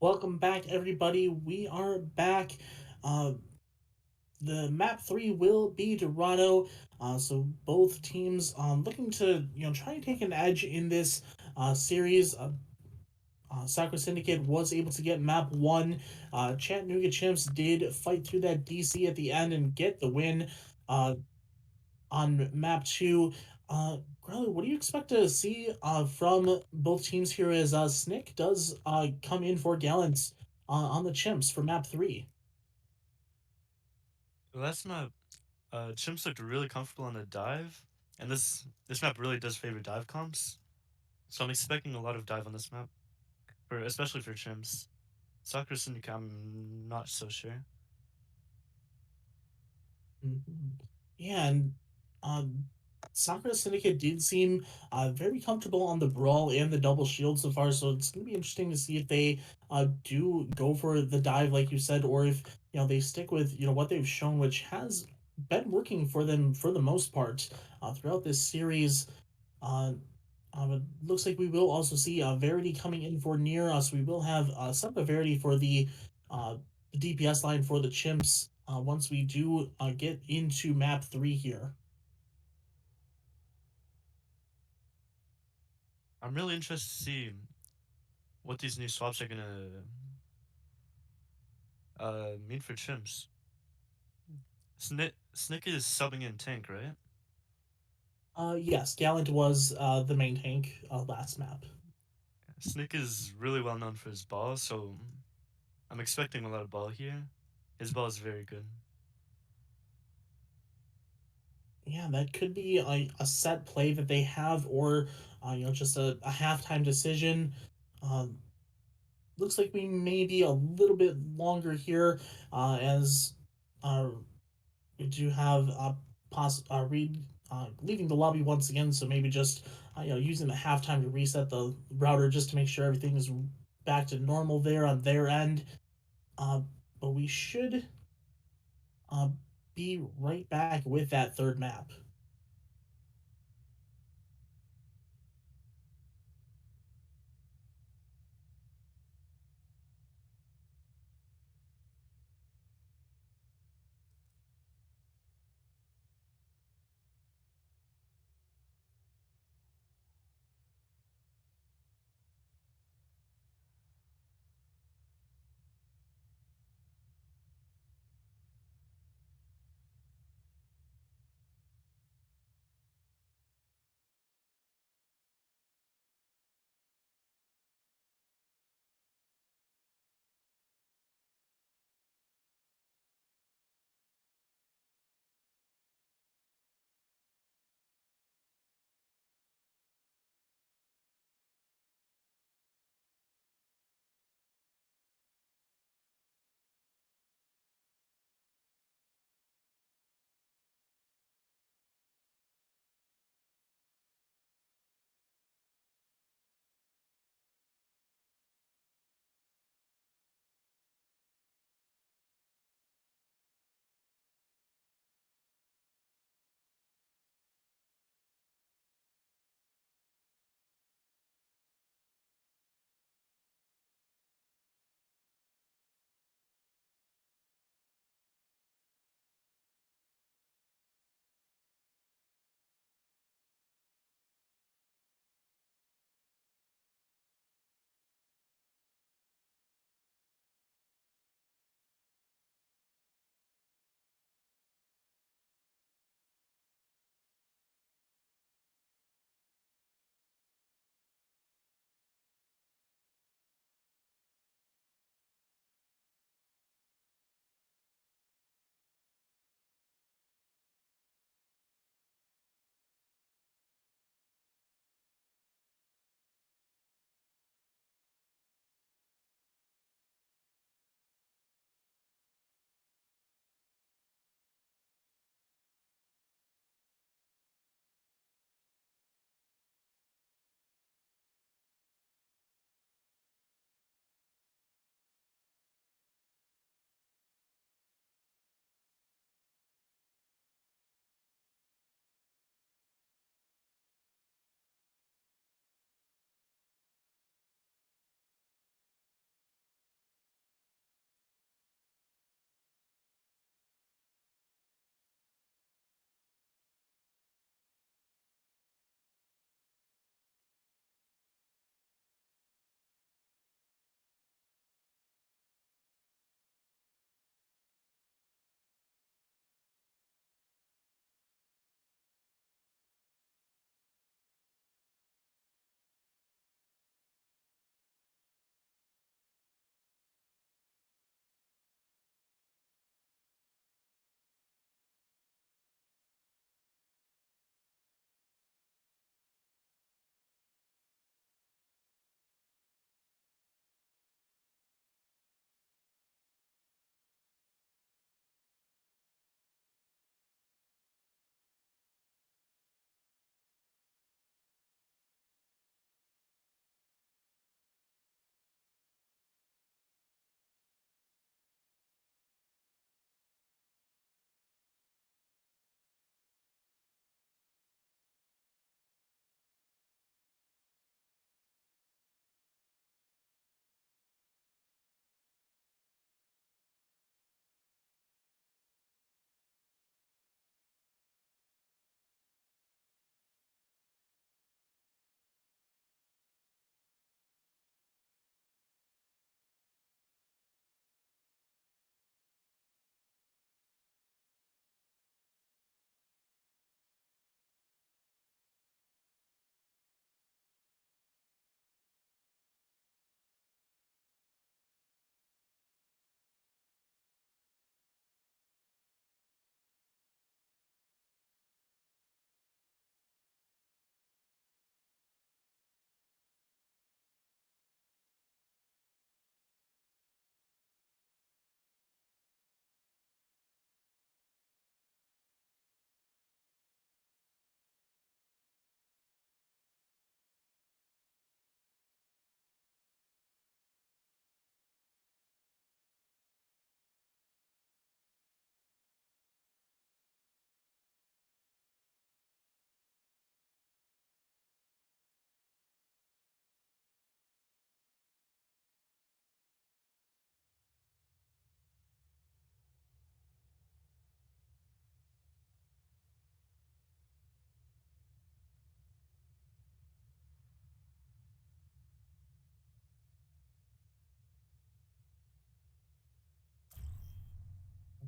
Welcome back, everybody. We are back. Uh, the map three will be Dorado. So both teams looking to try and take an edge in this series. Sakura Syndicate was able to get map one. Chattanooga Chimps did fight through that DC at the end and get the win. Uh, on map two. Growly, what do you expect to see from both teams here as Snick does come in for Gallant on the Chimps for map three? Last map, Chimps looked really comfortable on the dive, and this map really does favor dive comps. So I'm expecting a lot of dive on this map, for especially for Chimps. Sakura Syndicate, I'm not so sure. Mhm. Yeah, and um, Sakura Syndicate did seem very comfortable on the brawl and the double shield so far, so it's going to be interesting to see if they do go for the dive, like you said, or if they stick with what they've shown, which has been working for them for the most part throughout this series. Uh, it looks like we will also see Verity coming in for near us. We will have some of Verity for uh, the DPS line for the Chimps once we do get into map three here. I'm really interested to see what these new swaps are gonna mean for Chimps. Snick is subbing in tank, right? Yes, Gallant was the main tank last map. Snick is really well known for his ball, so I'm expecting a lot of ball here. His ball is very good. Yeah, that could be a set play that they have, or just a halftime decision. Um, Looks like we may be a little bit longer here, as uh, we do have Reed leaving the lobby once again. So maybe just using the halftime to reset the router just to make sure everything is back to normal there on their end. Uh, but we should uh, be right back with that third map.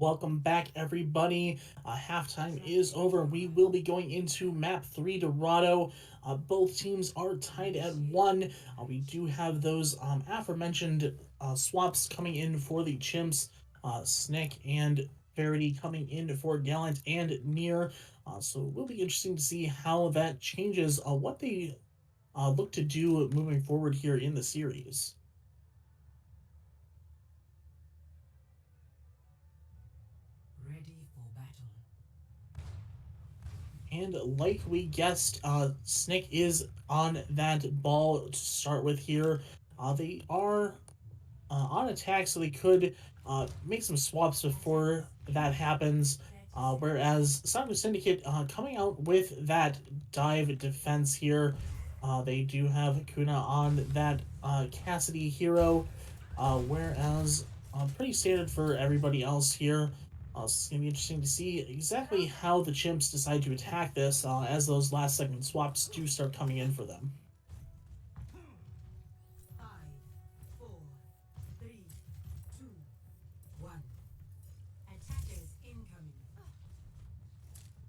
Welcome back, everybody. Halftime is over. We will be going into map 3, Dorado. Both teams are tied at 1. We do have those aforementioned swaps coming in for the Chimps, Snick and Verity coming in for Gallant and Near. So it will be interesting to see how that changes what they look to do moving forward here in the series. Ready for battle. And like we guessed, Snick is on that ball to start with here. They are on attack, so they could make some swaps before that happens. Whereas Sakura Syndicate coming out with that dive defense here. They do have Kuna on that Cassidy hero, whereas pretty standard for everybody else here. It's going to be interesting to see exactly how the Chimps decide to attack this as those last second swaps do start coming in for them. 5, 4, 3, 2, 1. Attackers incoming.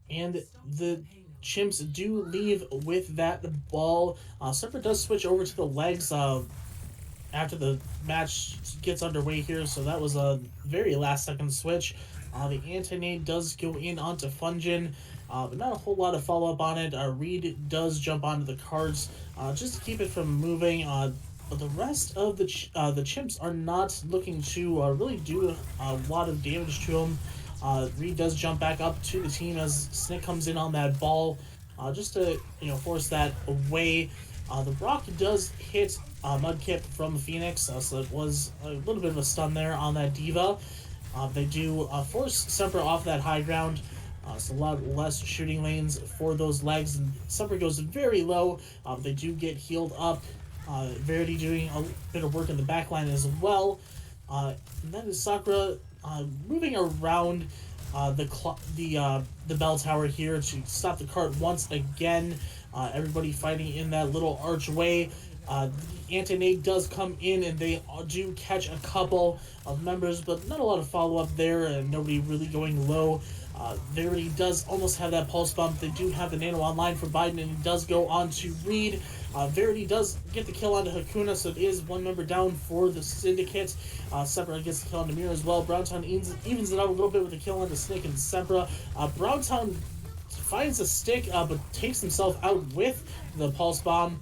And the Chimps do leave with that ball. Sepper does switch over to the legs after the match gets underway here, so that was a very last second switch. The anti-nade does go in onto Fungin, but not a whole lot of follow-up on it. Reed does jump onto the cards just to keep it from moving. But the rest of the Chimps are not looking to really do a lot of damage to them. Reed does jump back up to the team as Snick comes in on that ball, just to force that away. The rock does hit Mudkip from Phoenix, so it was a little bit of a stun there on that Diva. They do force Semper off that high ground, so a lot less shooting lanes for those legs, and Semper goes very low. They do get healed up. Verity doing a bit of work in the backline as well. And that is Sakura moving around the bell tower here to stop the cart once again. Everybody fighting in that little archway. The anti-nade does come in, and they do catch a couple of members, but not a lot of follow-up there, and nobody really going low. Verity does almost have that pulse bump. They do have the nano online for Biden, and he does go on to Reed. Verity does get the kill onto Hakuna, so it is one member down for the Syndicate. Sempra gets the kill on Namir as well. Browntown evens it out a little bit with the kill onto Snake and Sempra. Browntown finds a stick, but takes himself out with the pulse bomb.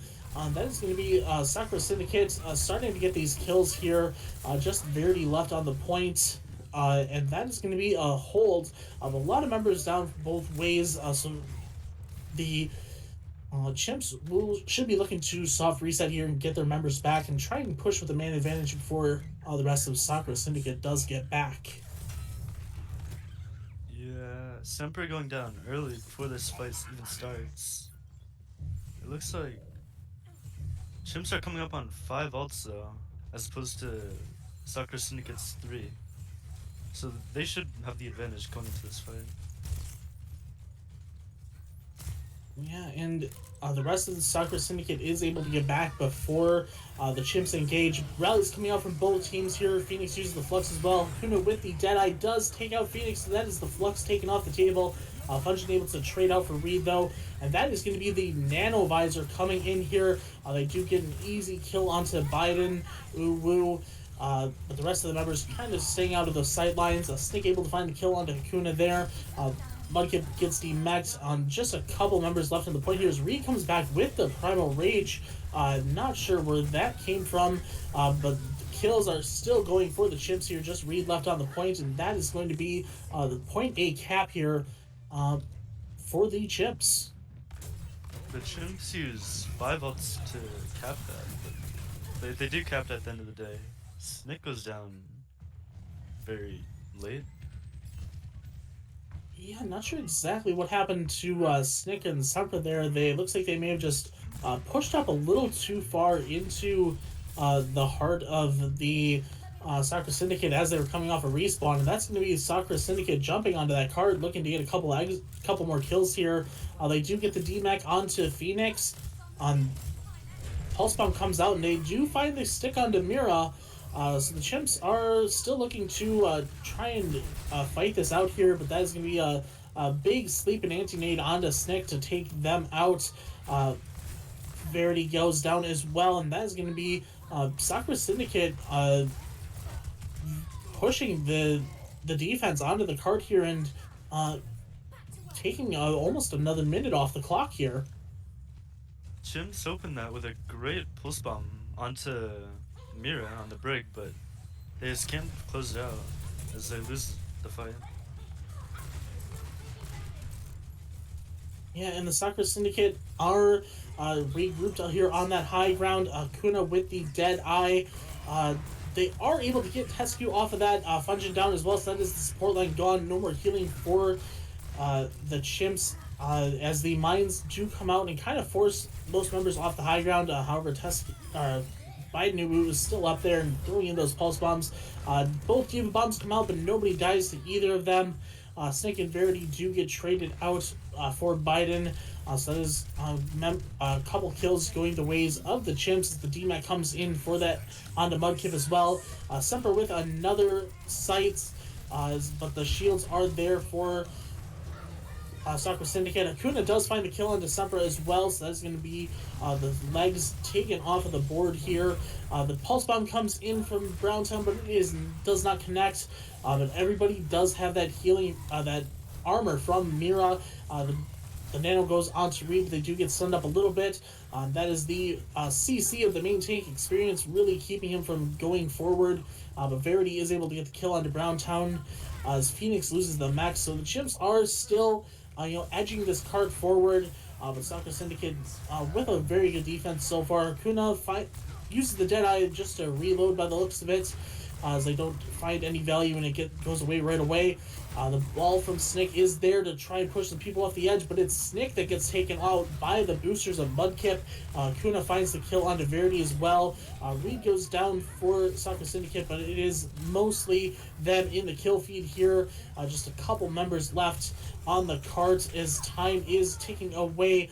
That is going to be Sakura Syndicate starting to get these kills here. Just Verity left on the point. And that is going to be a hold of a lot of members down both ways. So the Chimps should be looking to soft reset here and get their members back and try and push with the man advantage before the rest of Sakura Syndicate does get back. Yeah, Semper going down early before this fight even starts. It looks like Chimps are coming up on 5 ults though, as opposed to Sakura Syndicate's 3. So they should have the advantage going into this fight. Yeah, and the rest of the Sakura Syndicate is able to get back before the Chimps engage. Rallies coming out from both teams here. Phoenix uses the Flux as well. Kuna with the Deadeye does take out Phoenix, so that is the Flux taken off the table. Fungin able to trade out for Reed though, and that is going to be the Nano Visor coming in here. They do get an easy kill onto Biden. Ooh woo. But the rest of the members kind of staying out of those sight lines. Snake able to find the kill onto Hakuna there. Mudkip gets demexed on just a couple members left on the point here as Reed comes back with the Primal Rage. Not sure where that came from, but the kills are still going for the Chimps here. Just Reed left on the point, and that is going to be the point A cap here for the Chimps. The Chimps use 5 ults to cap that, but they do cap that at the end of the day. Snick goes down very late. Yeah, I'm not sure exactly what happened to Snick and Sakura there. Looks like they may have just pushed up a little too far into the heart of the Sakura Syndicate as they were coming off a respawn, and that's going to be Sakura Syndicate jumping onto that card, looking to get a couple more kills here. They do get the DMAC onto Phoenix. Pulse Bomb comes out, and they do find the stick onto Mira. So the Chimps are still looking to try and fight this out here, but that is going to be a big sleep and anti-nade onto Snick to take them out. Verity goes down as well, and that is going to be Sakura Syndicate pushing the defense onto the cart here and uh, taking almost another minute off the clock here. Chimps opened that with a great pulse bomb onto Mira on the brig, but they just can't close it out as they lose the fight. Yeah, and the Sakura Syndicate are regrouped out here on that high ground. Kuna with the Dead Eye. They are able to get Tescu off of that. Fungin down as well, so that is the support line gone. No more healing for the Chimps. As the mines do come out and kind of force most members off the high ground. However, Biden was still up there and throwing in those pulse bombs. Both Diva bombs come out, but nobody dies to either of them. Snake and Verity do get traded out for Biden. So that is a couple kills going the ways of the Chimps as the DMAC comes in for that onto Mudkip as well. Semper with another sight, but the shields are there for Sakura Syndicate. Akuna does find the kill on December as well, so that's going to be the legs taken off of the board here. The Pulse Bomb comes in from Browntown, but does not connect. But everybody does have that healing, that armor from Mira. The Nano goes on to Reed, but they do get stunned up a little bit. That is the CC of the main tank experience, really keeping him from going forward. But Verity is able to get the kill onto Browntown as Phoenix loses the max. So the Chimps are still edging this cart forward. But Sakura Syndicate with a very good defense so far. Kuna uses the Deadeye just to reload by the looks of it, as they don't find any value and it goes away right away. The ball from Snick is there to try and push the people off the edge, but it's Snick that gets taken out by the boosters of Mudkip. Kuna finds the kill onto Verity as well. Reed goes down for Sakura Syndicate, but it is mostly them in the kill feed here. Just a couple members left on the cart as time is ticking away.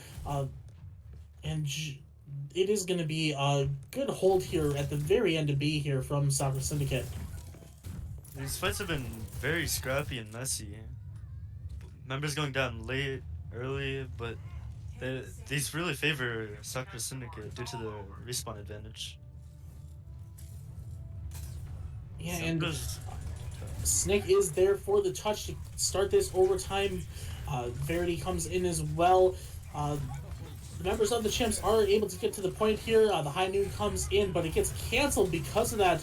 And it is going to be a good hold here at the very end to be here from Sakura Syndicate. These fights have been very scrappy and messy. Members going down late, early, but these really favor Sakura Syndicate due to the respawn advantage. Yeah, and Snake is there for the touch to start this overtime. Verity comes in as well. The members of the Chimps are able to get to the point here. The High Noon comes in, but it gets canceled because of that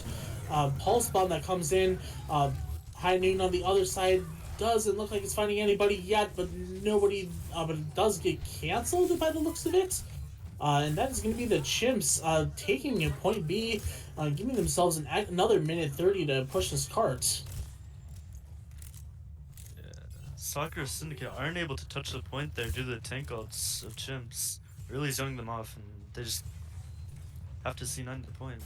Pulse Bomb that comes in. High Noon on the other side doesn't look like it's finding anybody yet, but but it does get canceled by the looks of it. And that is going to be the Chimps taking point B, giving themselves another minute 30 to push this cart. Sakura Syndicate aren't able to touch the point there due to the tank ults of Chimps, really zoning them off, and they just have to C9 the point.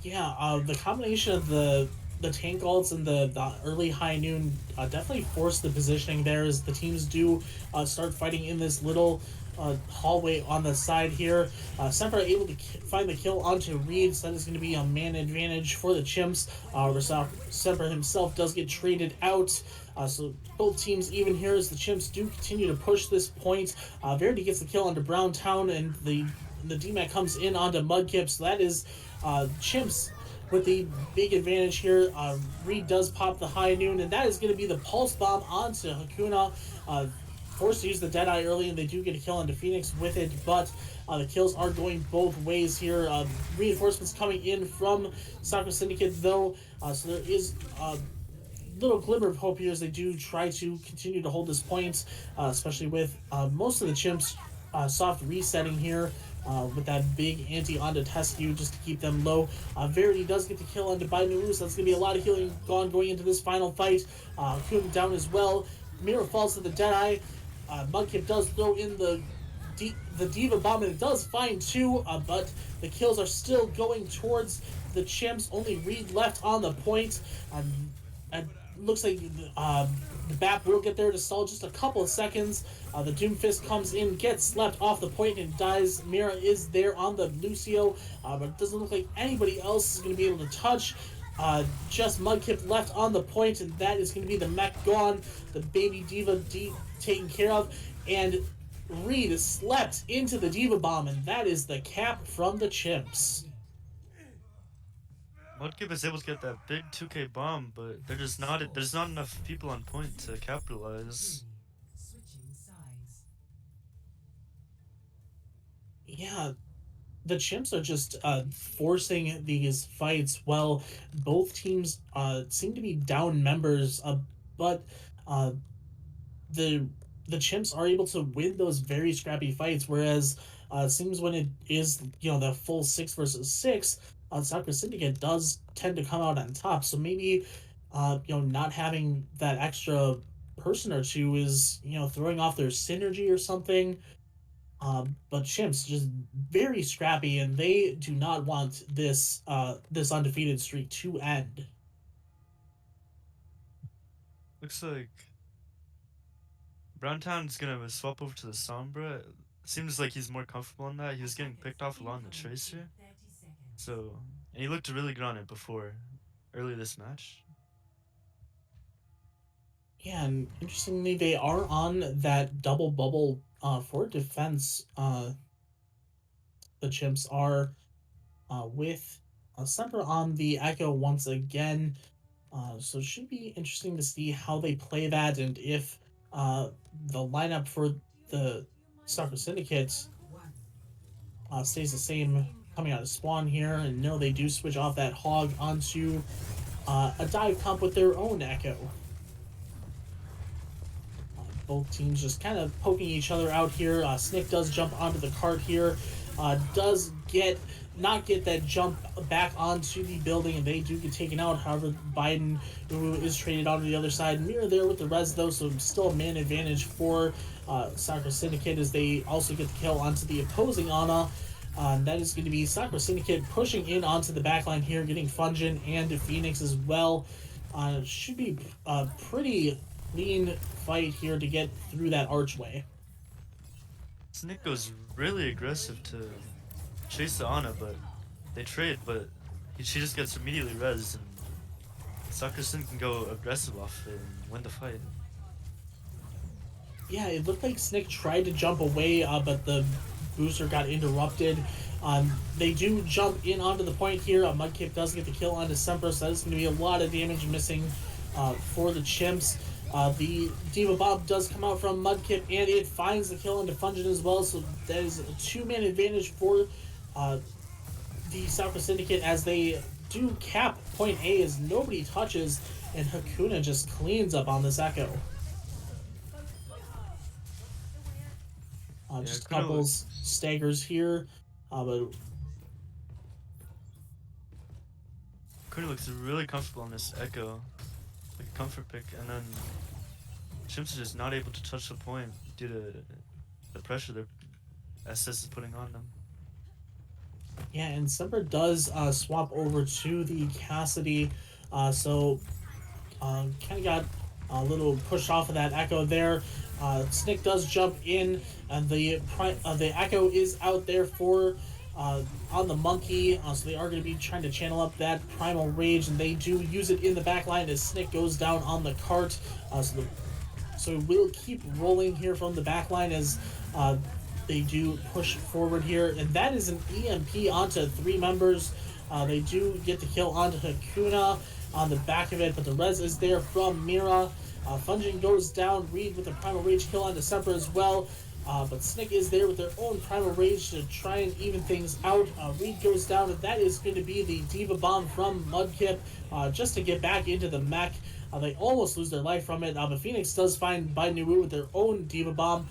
Yeah, the combination of the tank ults and the early High Noon definitely forced the positioning there as the teams do start fighting in this little hallway on the side here. Semper able to find the kill onto Reed, so that is going to be a man advantage for the Chimps. Semper himself does get traded out. So both teams even here as the Chimps do continue to push this point. Verity gets the kill onto Browntown, and the DMAC comes in onto Mudkip, so that is Chimps with the big advantage here. Reed does pop the High Noon, and that is going to be the Pulse Bomb onto Hakuna. Forced to use the Deadeye early, and they do get a kill onto Phoenix with it, but the kills are going both ways here. Reinforcements coming in from Sakura Syndicate, though, so there is a little glimmer of hope here as they do try to continue to hold this point, especially with most of the Chimps soft resetting here. With that big anti onto Tescu just to keep them low. Verity does get the kill onto Biden, so that's going to be a lot of healing going into this final fight. Kun down as well. Mira falls to the Deadeye. Mudkip does throw in the Diva Bomb, and it does find two, but the kills are still going towards the Chimps. Only Reed left on the point. And looks like the BAP will get there to stall just a couple of seconds. The Doomfist comes in, gets slept off the point, and dies. Mira is there on the Lucio, but it doesn't look like anybody else is going to be able to touch. Just Mudkip left on the point, and that is going to be the mech gone. The baby Diva taken care of, and Reed is slept into the Diva Bomb, and that is the cap from the Chimps. Mudkip is able to get that big 2K bomb, but there's not enough people on point to capitalize. Switching sides. Yeah, the Chimps are just forcing these fights. Well, both teams seem to be down members, but uh, the the Chimps are able to win those very scrappy fights. Whereas it seems when it is the full 6 versus 6, Sakura Syndicate does tend to come out on top. So maybe not having that extra person or two is throwing off their synergy or something. But Chimps just very scrappy, and they do not want this undefeated streak to end. Looks like Browntown's gonna swap over to the Sombra. Seems like he's more comfortable on that. He was getting picked off along the Tracer, 30 seconds. so and he looked really good on it before, earlier this match. Yeah, and interestingly, they are on that double bubble for defense. The Chimps are with Semper on the Echo once again. So it should be interesting to see how they play that, and if the lineup for the Sakura Syndicate One. stays the same coming out of spawn here. And no, they do switch off that hog onto a dive comp with their own Echo. Both teams just kind of poking each other out here. Snick does jump onto the cart here. Does not get that jump back onto the building, and they do get taken out. However, Biden is traded onto the other side. Mirror there with the res, though, so still a man advantage for Sakura Syndicate as they also get the kill onto the opposing Ana. That is going to be Sakura Syndicate pushing in onto the backline here, getting Fungin and Phoenix as well. Should be a pretty clean fight here to get through that archway. Snick goes really aggressive to chase the Ana, but they trade, but she just gets immediately rezzed, and Sakusin can go aggressive off it and win the fight. Yeah, it looked like Snick tried to jump away, but the booster got interrupted. They do jump in onto the point here. Mudkip does get the kill onto Semper, so that is going to be a lot of damage missing for the Chimps. The Diva Bomb does come out from Mudkip, and it finds the kill into Fungin as well, so that is a 2-man advantage for the Sakura Syndicate as they do cap point A as nobody touches, and Hakuna just cleans up on this Echo. Just a couple staggers here, but Kuna looks really comfortable on this Echo, like a comfort pick, and then Chimps are just not able to touch the point due to the pressure their SS is putting on them. Yeah, and Semper does swap over to the Cassidy, so kind of got a little push off of that Echo there. Snick does jump in, and the Echo is out there for on the Monkey, so they are going to be trying to channel up that Primal Rage, and they do use it in the backline as Snick goes down on the cart. So we'll keep rolling here from the backline as they do push forward here, and that is an EMP onto 3 members. They do get the kill onto Hakuna on the back of it, but the res is there from Mira. Fungin goes down, Reed with a Primal Rage kill onto Semper as well. But Snick is there with their own Primal Rage to try and even things out. Reed goes down, and that is going to be the Diva Bomb from Mudkip just to get back into the mech. They almost lose their life from it. But Phoenix does find Biden with their own Diva Bomb.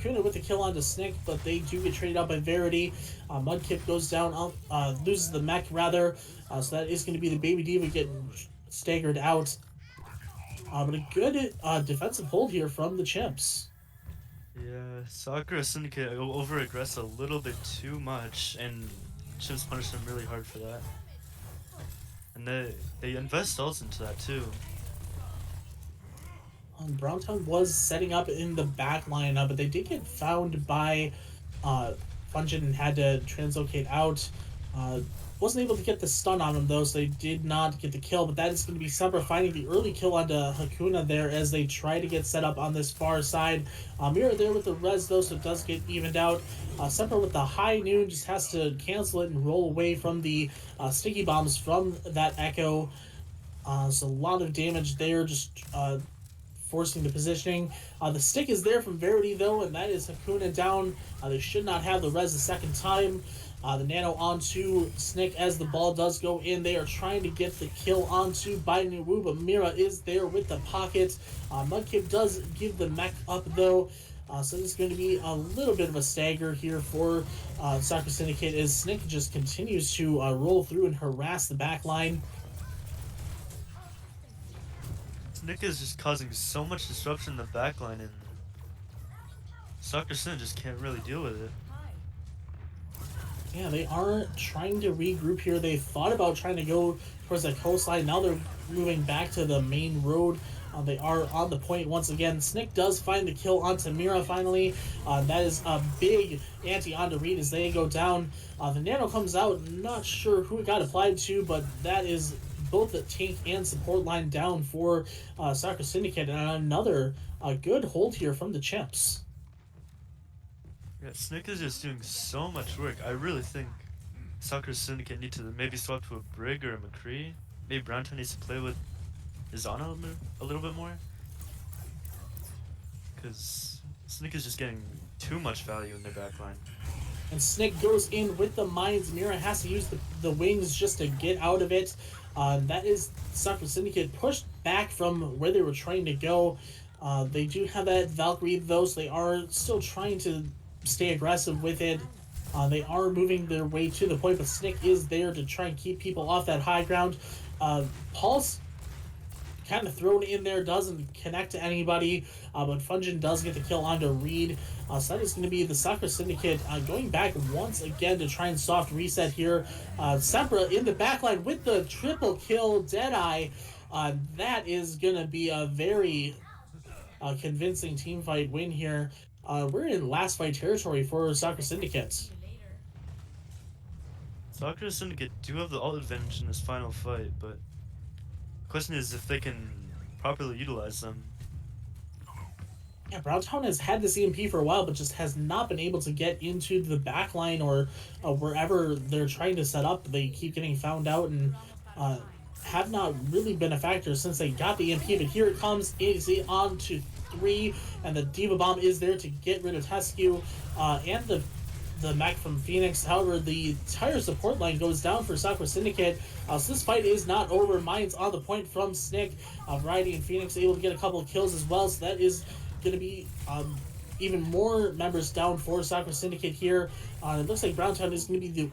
Kuna with the kill onto Snick, but they do get traded out by Verity. Mudkip goes down, loses the mech rather. So that is going to be the Baby Diva getting staggered out. But a good defensive hold here from the Chimps. Yeah, Sakura Syndicate over aggress a little bit too much, and Chimps punish them really hard for that. And they invest ults into that too. Browntown was setting up in the back line, but they did get found by uh, Fungin and had to translocate out. Uh, wasn't able to get the stun on him though, so they did not get the kill. But that is going to be Summer finding the early kill onto Hakuna there as they try to get set up on this far side. Mirror there with the res though, so it does get evened out. Summer with the high noon just has to cancel it and roll away from the sticky bombs from that Echo. So a lot of damage there, just forcing the positioning. The stick is there from Verity though, and that is Hakuna down. They should not have the res a second time. The nano onto Snick as the ball does go in. They are trying to get the kill onto Biden Wu, but Mira is there with the pocket. Mudkip does give the mech up though. So this is going to be a little bit of a stagger here for Sakura Syndicate as Snick just continues to roll through and harass the back line. Nick is just causing so much disruption in the backline, and Sakura just can't really deal with it. Yeah, they are trying to regroup here. They thought about trying to go towards the coastline. Now they're moving back to the main road. They are on the point once again. Snick does find the kill onto Mira finally. That is a big anti onto Reed as they go down. The nano comes out. Not sure who it got applied to, but that is both the tank and support line down for Sakura Syndicate. And another good hold here from the Chimps. Yeah, Snick is just doing so much work. I really think Sakura Syndicate need to maybe swap to a Brig or a McCree. Maybe Browntown needs to play with Izana a little bit more. Because Snick is just getting too much value in their backline. And Snick goes in with the mines. Mira has to use the wings just to get out of it. That is Sakura Syndicate pushed back from where they were trying to go. They do have that Valkyrie though, so they are still trying to stay aggressive with it. They are moving their way to the point, but Snick is there to try and keep people off that high ground. Pulse kind of thrown in there, doesn't connect to anybody, but Fungin does get the kill onto Reed. So that is going to be the Sakura Syndicate going back once again to try and soft reset here. Sempra in the backline with the triple kill, Deadeye. That is going to be a very convincing team fight win here. We're in last fight territory for Sakura Syndicate. Sakura Syndicate do have the ult advantage in this final fight, but the question is if they can properly utilize them. Yeah, Browntown has had this EMP for a while, but just has not been able to get into the backline or wherever they're trying to set up. They keep getting found out and have not really been a factor since they got the EMP. But here it comes, easy on to 3, and the Diva Bomb is there to get rid of Tescu and the mech from Phoenix. However, the entire support line goes down for Sakura Syndicate. So this fight is not over. Mines on the point from Snick. Variety and Phoenix able to get a couple of kills as well. So that is going to be even more members down for Sakura Syndicate here. It looks like Browntown is going to be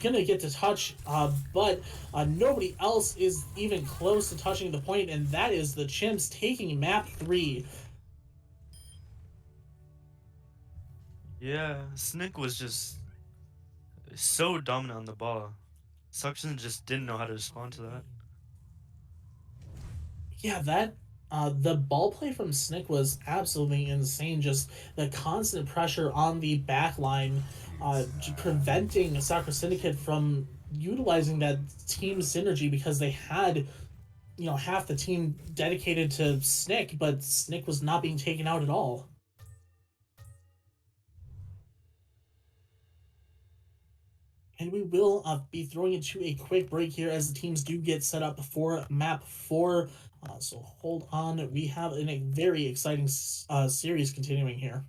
gonna get to touch, but nobody else is even close to touching the point, and that is the Chimps taking map 3. Yeah, Snick was just so dominant on the ball. Suction just didn't know how to respond to that. Yeah, that the ball play from Snick was absolutely insane. Just the constant pressure on the back line, preventing Sakura Syndicate from utilizing that team synergy because they had, half the team dedicated to Snick, but Snick was not being taken out at all. And we will be throwing into a quick break here as the teams do get set up for map 4. So hold on. We have a very exciting series continuing here.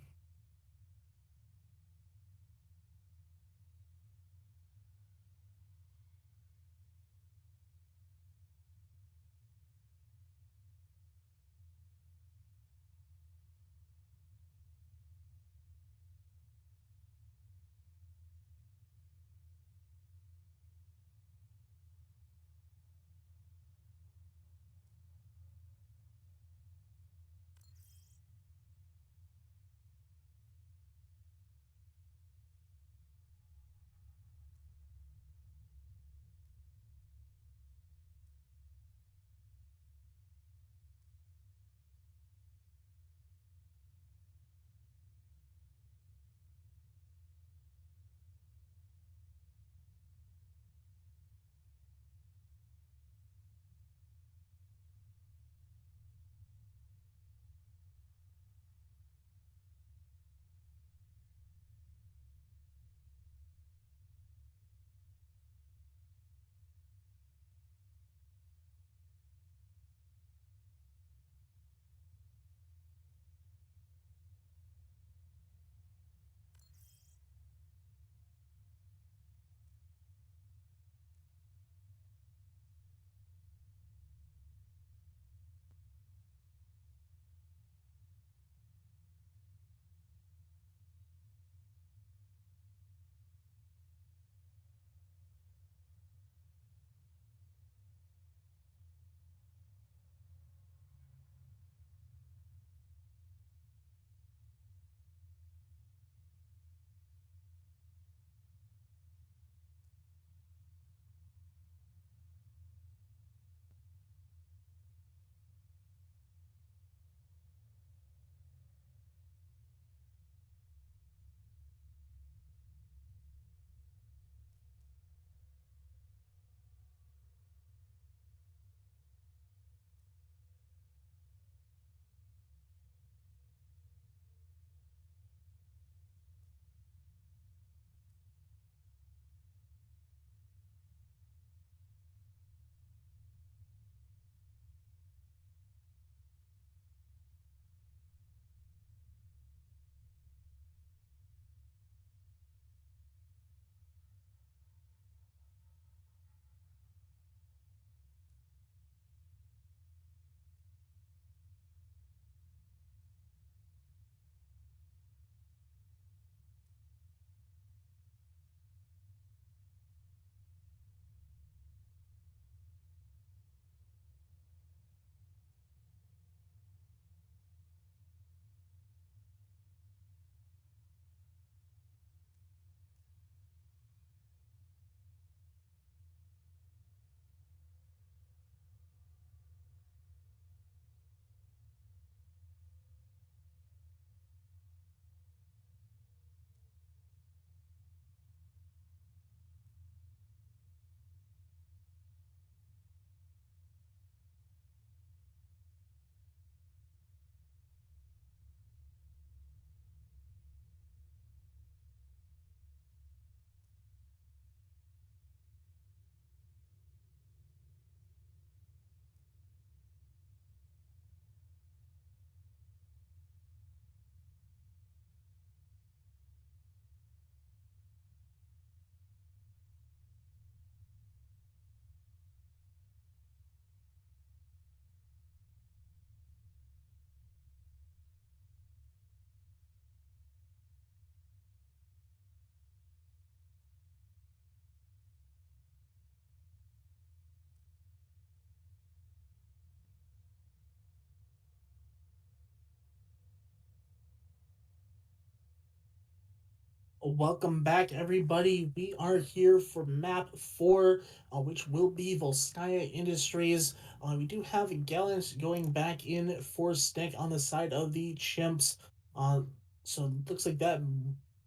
Welcome back, everybody. We are here for map 4, which will be Volskaya Industries. We do have Gallant going back in for Stick on the side of the Chimps. Uh, so it looks like that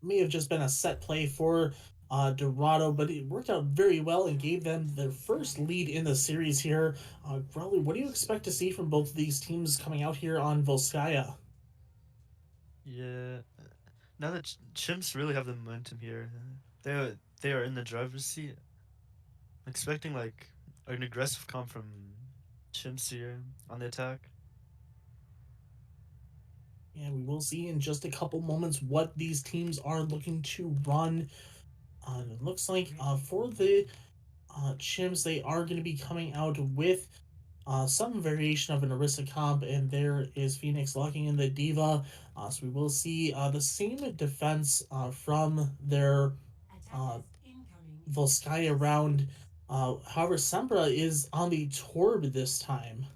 may have just been a set play for Dorado, but it worked out very well and gave them their first lead in the series here. Crowley, what do you expect to see from both of these teams coming out here on Volskaya? Yeah. Now that Chimps really have the momentum here, they are in the driver's seat. I'm expecting like an aggressive comp from Chimps here on the attack. And we will see in just a couple moments what these teams are looking to run. It looks like for the Chimps, they are going to be coming out with some variation of an Orisa comp, and there is Phoenix locking in the Diva. So we will see the same defense from their uh, Attackers incoming in Volskaya round. However, Sempra is on the Torb this time.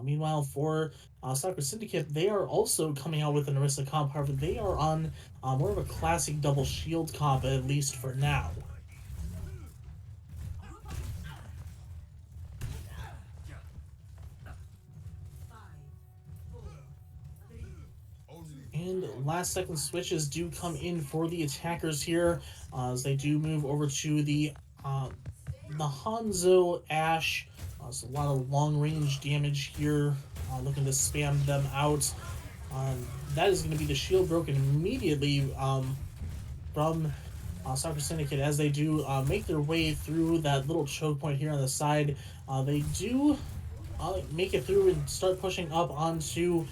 Meanwhile, for Sakura Syndicate, they are also coming out with an Orisa comp. However, they are on more of a classic double shield comp, at least for now. five, four, three, And last second switches do come in for the attackers here as they do move over to the Hanzo Ash. So a lot of long range damage here, looking to spam them out. That is going to be the shield broken immediately from Soccer Syndicate as they do make their way through that little choke point here on the side. They do make it through and start pushing up onto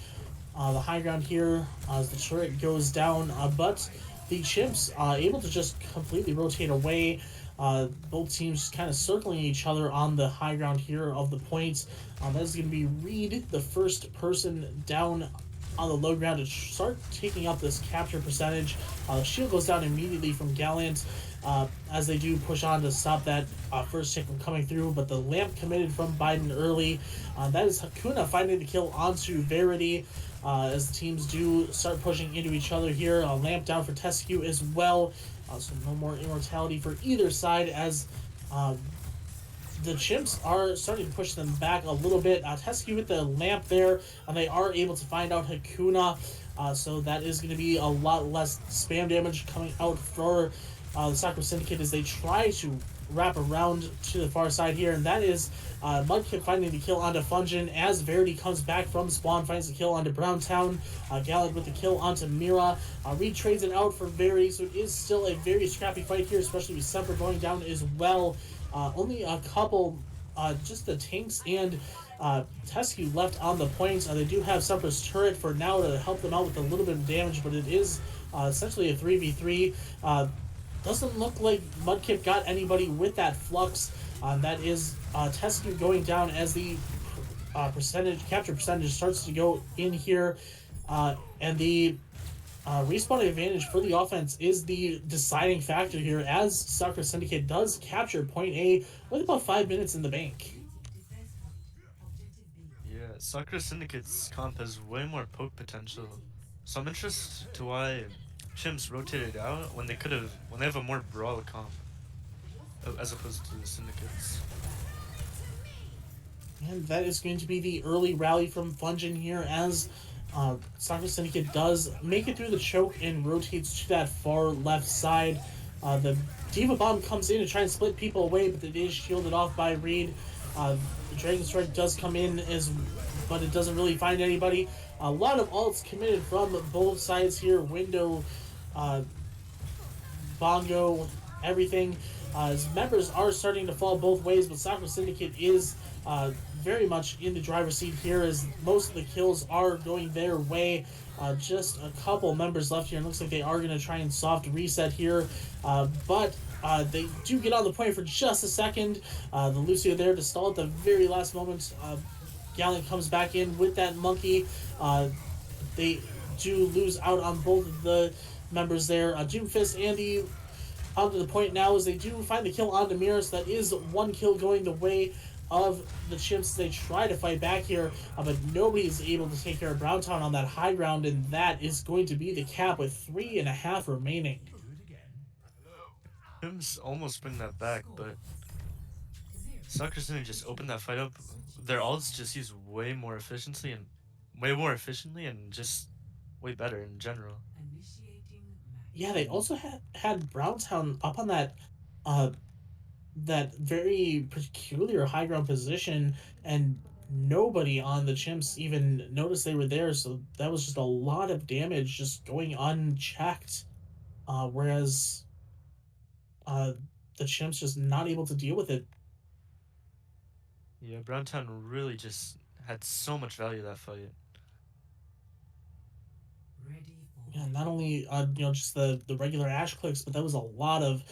the high ground here as the turret goes down, but the Chimps able to just completely rotate away. Both teams kind of circling each other on the high ground here of the points. That is going to be Reed, the first person down on the low ground to start taking up this capture percentage. The shield goes down immediately from Gallant as they do push on to stop that first hit from coming through, but the lamp committed from Biden early. That is Hakuna finding the kill onto Verity as the teams do start pushing into each other here. Lamp down for Tescu as well, so no more immortality for either side as the Chimps are starting to push them back a little bit. Tescu with the lamp there, and they are able to find out Hakuna. So that is going to be a lot less spam damage coming out for the Sakura Syndicate as they try to wrap around to the far side here. And that is Mudkip finding the kill onto Fungin as Verity comes back from spawn, finds the kill onto Browntown. Gallant with the kill onto Mira. Reed trades it out for Verity, so it is still a very scrappy fight here, especially with Semper going down as well. Only a couple, just the tanks and Tescu left on the points. They do have Semper's turret for now to help them out with a little bit of damage, but it is essentially a 3v3. Doesn't look like Mudkip got anybody with that flux. That is Tescu going down as the capture percentage starts to go in here. And the respawn advantage for the offense is the deciding factor here as Sakura Syndicate does capture point A with about 5 minutes in the bank. defense point. Objective B. Yeah, Sakura Syndicate's comp has way more poke potential. So I'm interested to why Chimps rotated out when they have a more brawl comp as opposed to the Syndicates. And that is going to be the early rally from Fungin here as Sakura Syndicate does make it through the choke and rotates to that far left side. The Diva Bomb comes in to try and split people away, but it is shielded off by Reed. The Dragon Strike does come in, but it doesn't really find anybody. A lot of ults committed from both sides here. Window, Bongo, everything. His members are starting to fall both ways, but Sakura Syndicate is very much in the driver's seat here as most of the kills are going their way. Just a couple members left here, and looks like they are going to try and soft reset here. But they do get on the point for just a second. The Lucio there to stall at the very last moment. Gallant comes back in with that monkey. They do lose out on both of the members there. Doomfist and the onto the point now as they do find the kill on Demiris. That is one kill going the way of the Chimps. They try to fight back here, but nobody's able to take care of Browntown on that high ground, and that is going to be the cap with 3.5 remaining. Chimps almost bring that back, Score but zero Sakura just opened that fight up. Their ults just use way more efficiently and just way better in general. initiating Yeah, match. they also had Browntown up on uh that very peculiar high ground position, and nobody on the Chimps even noticed they were there. So that was just a lot of damage just going unchecked. Whereas uh, the Chimps just not able to deal with it. Yeah, Browntown really just had so much value that fight. Ready Yeah, for not only just the regular Ash clicks, but that was a lot of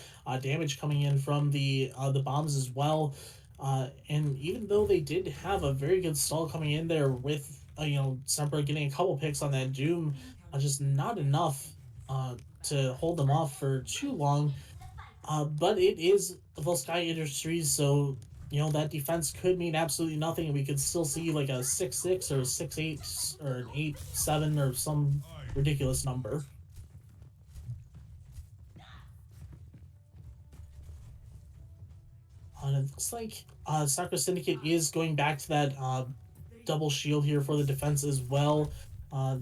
damage coming in from the bombs as well. And even though they did have a very good stall coming in there with Sempra getting a couple picks on that Doom, just not enough to hold them off for too long. But it is Volsky Industries, so that defense could mean absolutely nothing, and we could still see like a 6-6 or a 6-8 or an 8-7 or some ridiculous number. And it looks like Sakura Syndicate is going back to that double shield here for the defense as well. Uh,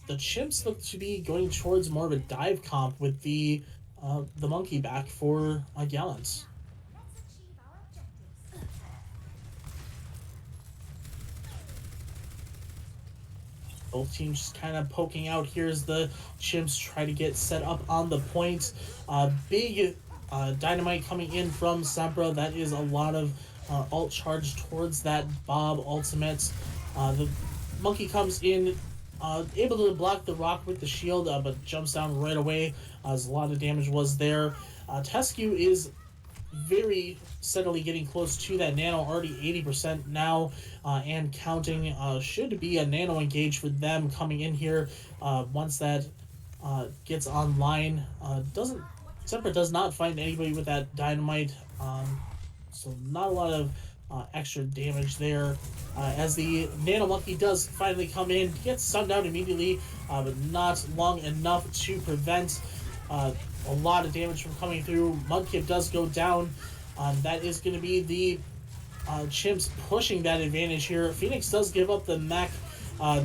the Chimps look to be going towards more of a dive comp with the monkey back for Gallant. Both teams just kind of poking out. Here's the Chimps try to get set up on the point. Big dynamite coming in from Sempra. That is a lot of alt charge towards that Bob ultimate. The monkey comes in, able to block the rock with the shield, but jumps down right away as a lot of damage was there. Tescu is very steadily getting close to that nano, already 80% now, and counting. Should be a nano engage for them coming in here once that gets online. Doesn't Semper does not find anybody with that dynamite, so not a lot of extra damage there. As the nano monkey does finally come in, gets stunned out immediately, but not long enough to prevent a lot of damage from coming through. Mudkip does go down. That is going to be the Chimps pushing that advantage here. Phoenix does give up the mech.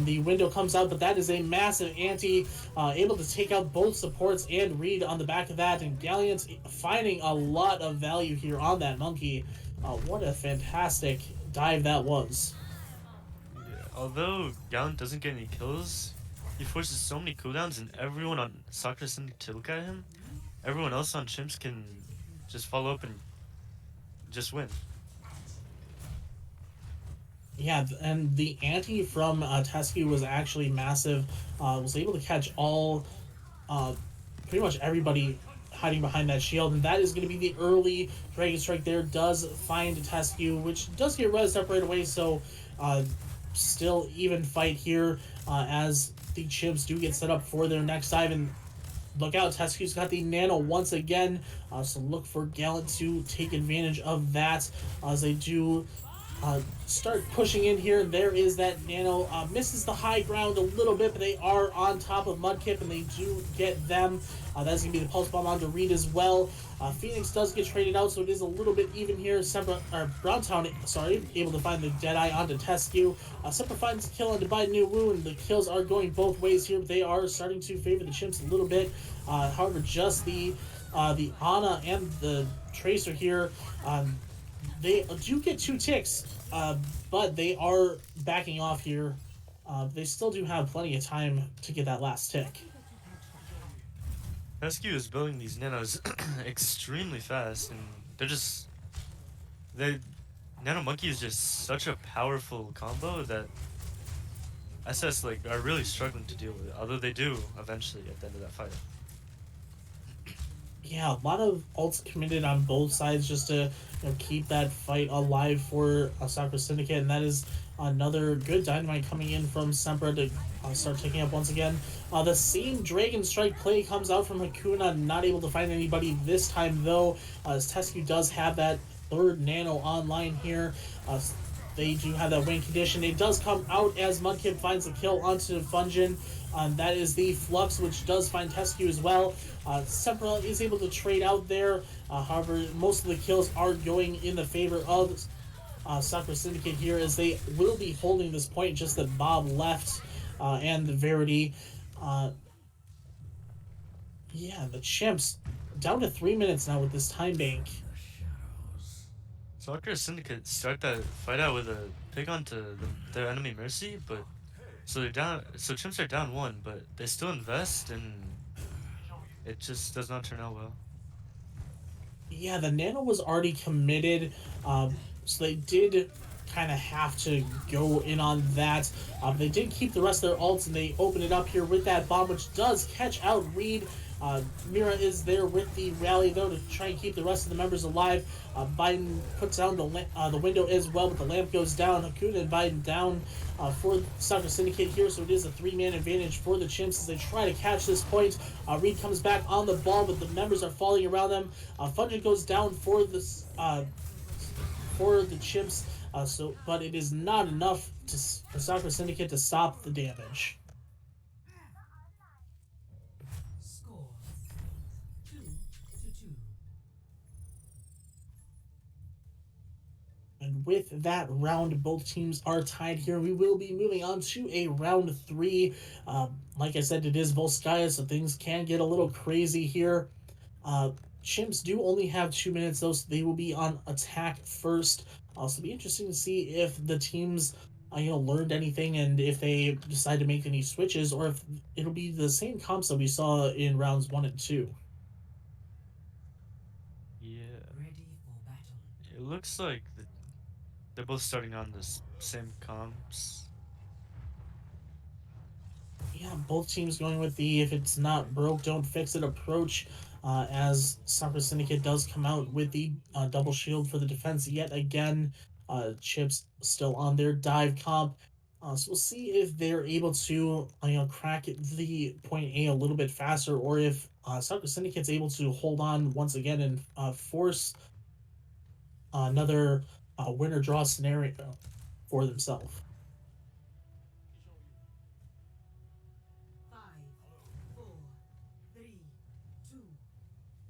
The window comes out, but that is a massive anti, able to take out both supports and Reed on the back of that. And Gallant finding a lot of value here on that monkey. What a fantastic dive that was. Yeah, although Gallant doesn't get any kills, he forces so many cooldowns, and everyone on Sakura Syndicate to look at him. Everyone else on Chimps can just follow up and just win. Yeah, and the anti from Tesky was actually massive. Was able to catch all, uh, pretty much everybody hiding behind that shield, and that is going to be the early Dragon Strike there. Does find Tescu, which does get rezzed up right away, so still even fight here as the Chimps do get set up for their next dive. And look out, Tescu's got the nano once again, so look for Gallant to take advantage of that as they do start pushing in here. There is that nano. Misses the high ground a little bit, but they are on top of Mudkip, and they do get them. That's going to be the pulse bomb onto Reed as well. Phoenix does get traded out, so it is a little bit even here. Browntown, sorry, able to find the Deadeye onto Tescu. Sempra finds the kill onto Biden New Wu, and the kills are going both ways here. But they are starting to favor the Chimps a little bit. However, just the Ana and the Tracer here. They do get 2 ticks, but they are backing off here. They still do have plenty of time to get that last tick. SQ is building these nanos extremely fast, and they Nano Monkey is just such a powerful combo that SS like are really struggling to deal with it. Although they do eventually at the end of that fight. Yeah, a lot of ults committed on both sides just to keep that fight alive for Sakura Syndicate, and that is another good dynamite coming in from Sempra to start taking up once again. The same Dragon Strike play comes out from Hakuna, not able to find anybody this time though, as Tescu does have that third Nano online here. They do have that win condition. It does come out as Mudkip finds a kill onto Fungin. That is the Flux, which does find Tescu as well. Sepra is able to trade out there. However, most of the kills are going in the favor of Sakura Syndicate here, as they will be holding this point, just that Bob left and the Verity. Uh, yeah, the Chimps down to 3 minutes now with this time bank. Sakura Syndicate start that fight out with a pick onto their enemy Mercy, but so they're down. So Chimps are down one, but they still invest, and it just does not turn out well. Yeah, the Nano was already committed, so they did kind of have to go in on that. They did keep the rest of their ults, and they open it up here with that bomb, which does catch out Reed. Mira is there with the rally, though, to try and keep the rest of the members alive. Biden puts down the window as well, but the lamp goes down. Hakuna and Biden down for Sakura Syndicate here, so it is a three-man advantage for the Chimps as they try to catch this point. Reed comes back on the ball, but the members are falling around them. Fudge goes down for this for the Chimps, but it is not enough for Sakura Syndicate to stop the damage. Score 2-2. And with that round, both teams are tied here. We will be moving on to a round three. Like I said, it is Volskaya, so things can get a little crazy here. Chimps do only have 2 minutes, though, so they will be on attack first. So it'll be interesting to see if the teams, learned anything and if they decide to make any switches, or if it'll be the same comps that we saw in rounds 1 and 2. Yeah, Ready for battle. it looks like they're both starting on the same comps. Yeah, both teams going with the "if it's not broke, don't fix it" approach. As Sakura Syndicate does come out with the double shield for the defense yet again. Chips still on their dive comp. So we'll see if they're able to crack the point A a little bit faster, or if Sakura Syndicate's able to hold on once again and force another winner draw scenario for themselves. 5, 4, 3, 2,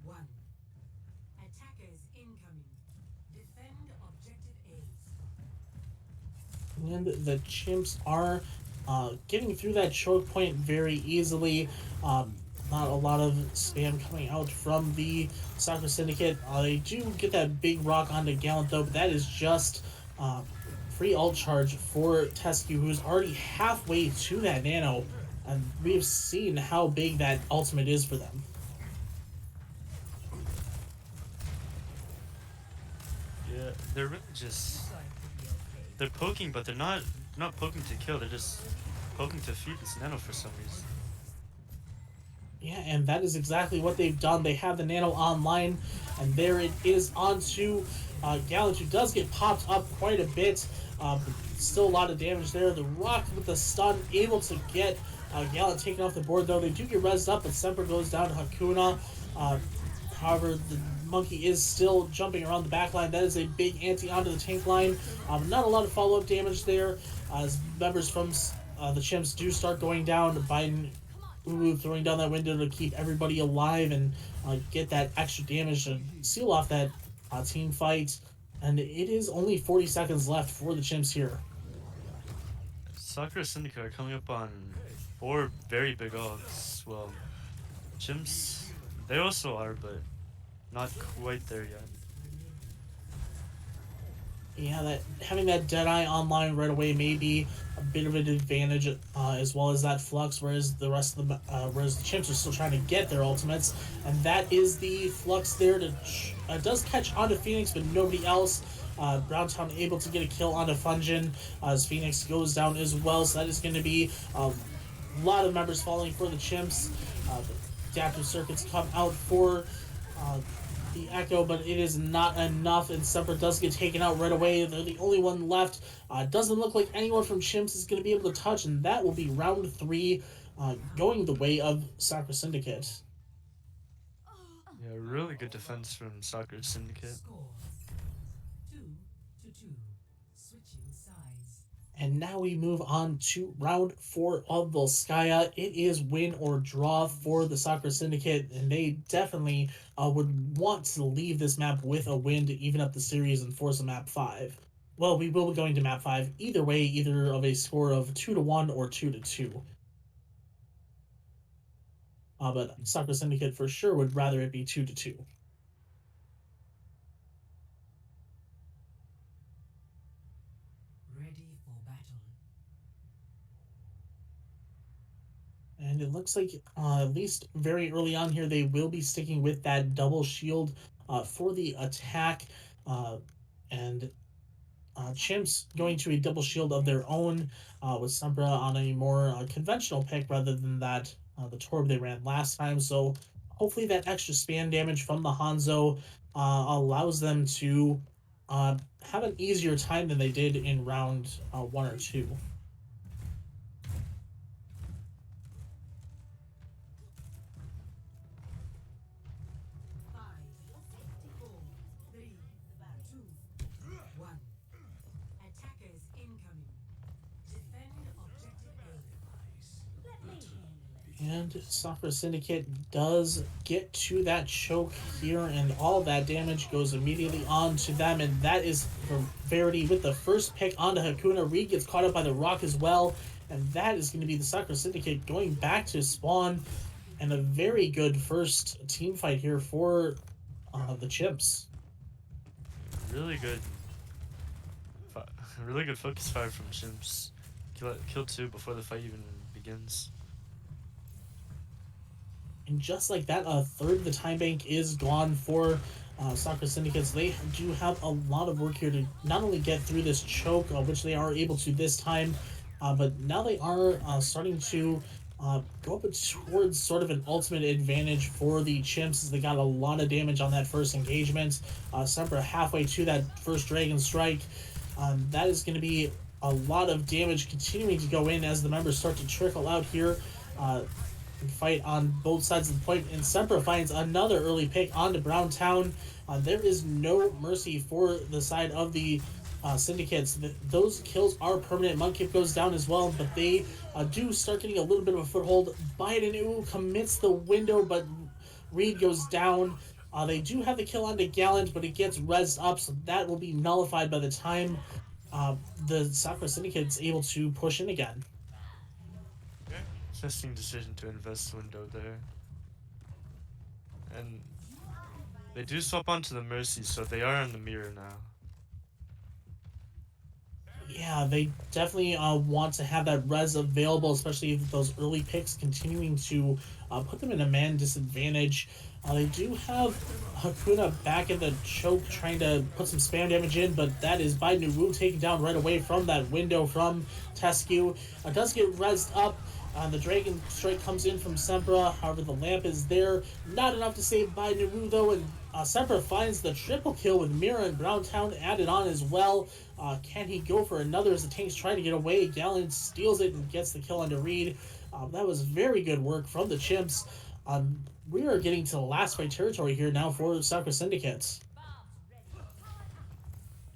1. Attackers incoming. Defend objective A. And the Chimps are getting through that choke point very easily. Not a lot of spam coming out from the Sakura Syndicate. They do get that big rock onto Gallant, though, but that is just free ult charge for Tescu, who's already halfway to that Nano, and we've seen how big that ultimate is for them. Yeah, they're really just they're poking, but they're not poking to kill. They're just poking to feed this Nano for some reason. Yeah, and that is exactly what they've done. They have the Nano online, and there it is onto Gallant, who does get popped up quite a bit. But still a lot of damage there. The Rock with the stun, able to get Gallant taken off the board, though. They do get rezzed up, but Semper goes down to Hakuna. However, the Monkey is still jumping around the back line. That is a big anti onto the tank line. Not a lot of follow-up damage there, as members from the Chimps do start going down. Biden throwing down that window to keep everybody alive and get that extra damage to seal off that team fight. And it is only 40 seconds left for the Chimps here. Sakura Syndicate are coming up on 4 very big odds. Well, Chimps, they also are, but not quite there yet. Yeah, that having that Deadeye online right away may be a bit of an advantage, as well as that Flux, whereas the rest of the Chimps are still trying to get their ultimates, and that is the Flux there to does catch onto Phoenix, but nobody else. Browntown able to get a kill onto Fungin as Phoenix goes down as well, so that is going to be a lot of members falling for the Chimps. The adaptive circuits come out for the Echo, but it is not enough, and Semper does get taken out right away. They're the only one left. Doesn't look like anyone from Chimps is going to be able to touch, and that will be round 3, going the way of Sakura Syndicate. Yeah, really good defense from Sakura Syndicate. Score And now we move on to round 4 of Volskaya. It is win or draw for the Sakura Syndicate, and they definitely would want to leave this map with a win to even up the series and force a map 5. Well, we will be going to map 5 either way, either of a score of 2-1 or 2-2. But Sakura Syndicate for sure would rather it be 2-2. Ready for battle. And it looks like, at least very early on here, they will be sticking with that double shield for the attack. And Chimps going to a double shield of their own with Sombra on a more conventional pick rather than that the Torb they ran last time. So hopefully that extra spam damage from the Hanzo allows them to have an easier time than they did in round 1 or 2. Five, four, three, two, one. Attackers incoming. Defend objective A. And Sakura Syndicate does get to that choke here, and all that damage goes immediately on to them, and that is for Verity with the first pick onto Hakuna. Reed gets caught up by the rock as well, and that is going to be the Sakura Syndicate going back to spawn, and a very good first team fight here for the Chimps. Really good. Really good focus fire from Chimps. Kill 2 before the fight even begins. And just like that, a third of the time bank is gone for Sakura Syndicates. They do have a lot of work here to not only get through this choke, which they are able to this time, but now they are starting to go up towards sort of an ultimate advantage for the Chimps, as they got a lot of damage on that first engagement. Sempra halfway to that first Dragon Strike. That is going to be a lot of damage continuing to go in as the members start to trickle out here. Fight on both sides of the point, and Sempra finds another early pick onto Browntown. There is no mercy for the side of the Syndicates. Those kills are permanent. Mudkip goes down as well, but they do start getting a little bit of a foothold. Biden commits the window, but Reed goes down. They do have the kill onto Gallant, but it gets rezzed up, so that will be nullified by the time the Sakura Syndicate is able to push in again. Interesting decision to invest window there. And they do swap onto the Mercy, so they are in the mirror now. Yeah, they definitely want to have that res available, especially if those early picks continuing to put them in a man disadvantage. They do have Hakuna back in the choke trying to put some spam damage in, but that is by Nuwu taken down right away from that window from Tescu. Does get rezzed up. The Dragon Strike comes in from Sempra, however the lamp is there. Not enough to save by Naru though, and Sempra finds the triple kill with Mira and Browntown added on as well. Can he go for another as the tanks try to get away? Gallant steals it and gets the kill under Reed. That was very good work from the Chimps. We are getting to the last fight territory here now for Sakura Syndicates.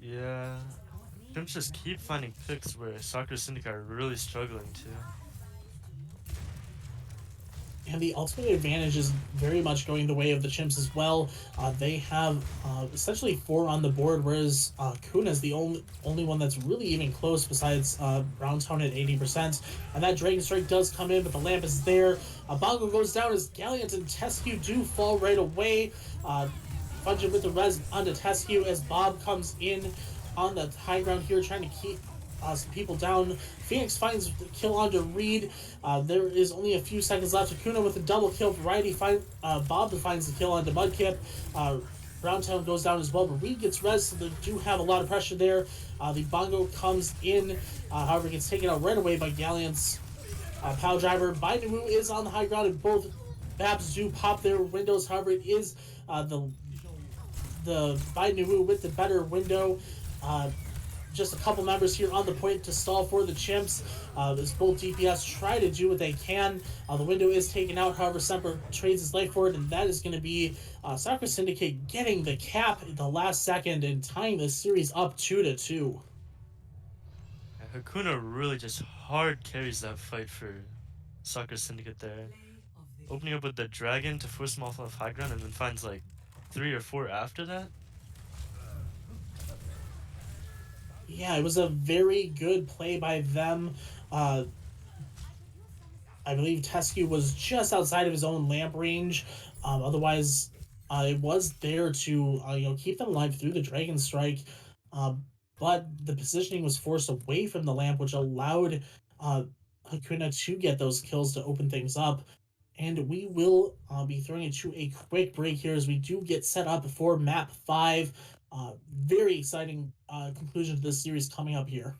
Yeah. Chimps just keep finding picks where Sakura Syndicate are really struggling to. And the ultimate advantage is very much going the way of the Chimps as well. They have essentially 4 on the board, whereas Kuna is the only one that's really even close besides Browntown at 80%. And that Dragon Strike does come in, but the lamp is there. Bongo goes down as Gallant and Tescu do fall right away. Fudging with the res onto Tescu as Bob comes in on the high ground here, trying to keep some people down. Phoenix finds the kill onto Reed. There is only a few seconds left. Akuna with a double kill. Variety Bob finds the kill onto Mudkip. Browntown goes down as well, but Reed gets res, so they do have a lot of pressure there. The Bongo comes in, however, gets taken out right away by Gallant's Pow Driver. Baidu is on the high ground, and both Babs do pop their windows. However, it is the Baidu with the better window. Just a couple members here on the point to stall for the Chimps. As both DPS try to do what they can. The window is taken out, however, Semper trades his life for it, and that is going to be Sakura Syndicate getting the cap at the last second and tying this series up 2-2. Hakuna really just hard carries that fight for Sakura Syndicate there. Play of the game. Opening up with the dragon to force him off of high ground and then finds like 3 or 4 after that. Yeah, it was a very good play by them. Uh, I believe Tescu was just outside of his own lamp range. Otherwise, it was there to keep them alive through the Dragon Strike. But the positioning was forced away from the lamp, which allowed uh, Hakuna to get those kills to open things up. And we will be throwing it to a quick break here as we do get set up for map 5. Very exciting conclusion to this series coming up here.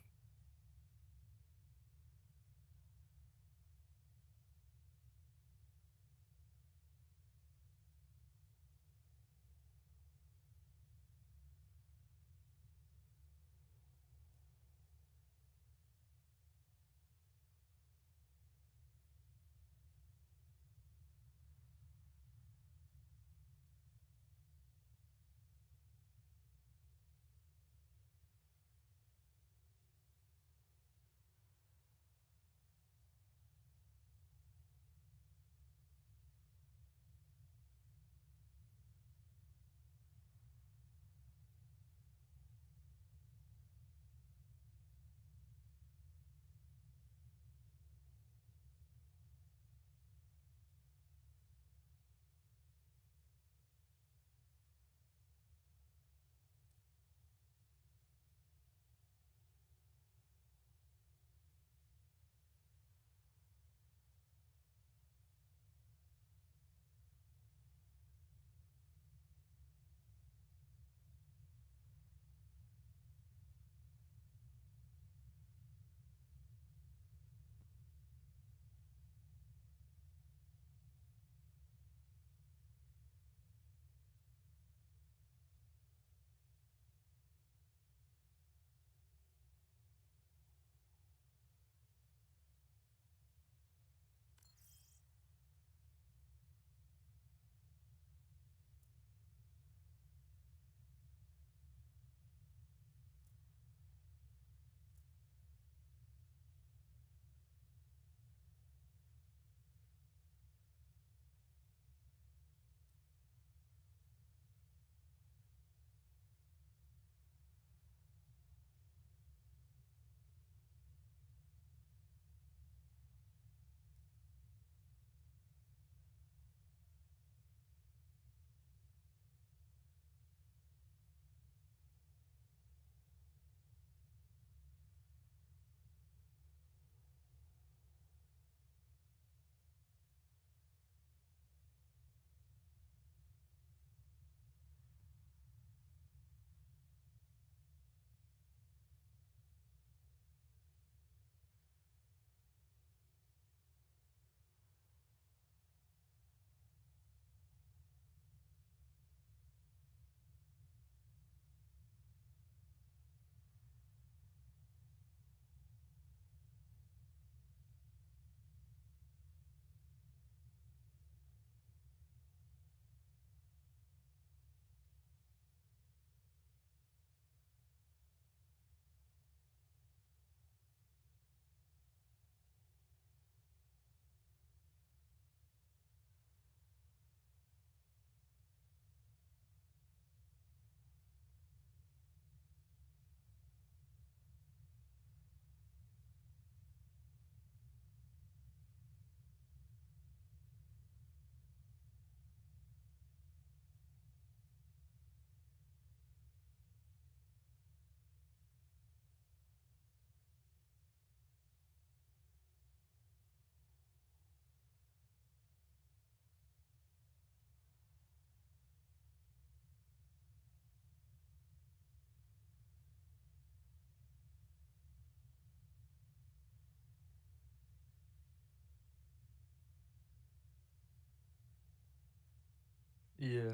Yeah.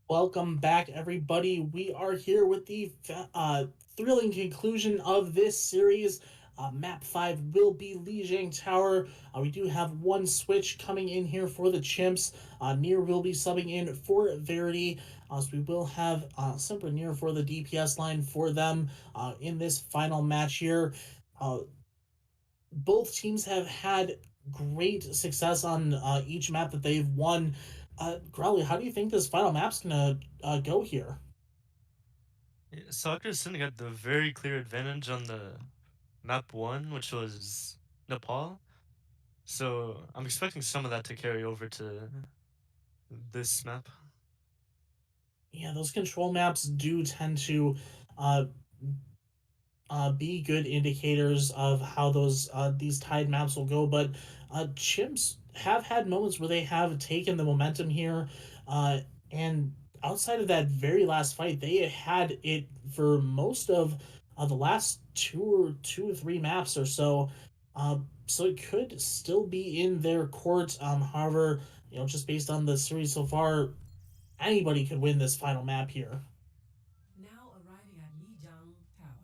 Welcome back, everybody. We are here with the thrilling conclusion of this series. Map 5 will be Lijiang Tower. We do have one switch coming in here for the Chimps. Near will be subbing in for Verity. So we will have Simper Near for the DPS line for them in this final match here. Both teams have had great success on each map that they've won. Growly, how do you think this final map's gonna go here? Yeah, Sakura Syndicate had the very clear advantage on the map one, which was Nepal. So I'm expecting some of that to carry over to this map. Yeah, those control maps do tend to uh, be good indicators of how these tide maps will go. But Chimps have had moments where they have taken the momentum here, and outside of that very last fight, they had it for most of the last two or three maps or so. So it could still be in their court. However, just based on the series so far, anybody could win this final map here. Now arriving at Lijiang Tower.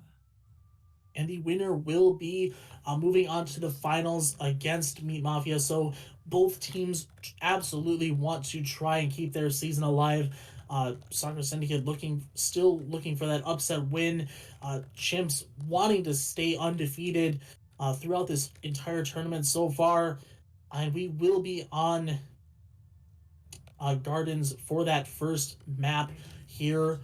And the winner will be moving on to the finals against Meat Mafia. So both teams absolutely want to try and keep their season alive. Sakura Syndicate still looking for that upset win. Chimps wanting to stay undefeated throughout this entire tournament so far. And we will be on Gardens for that first map here.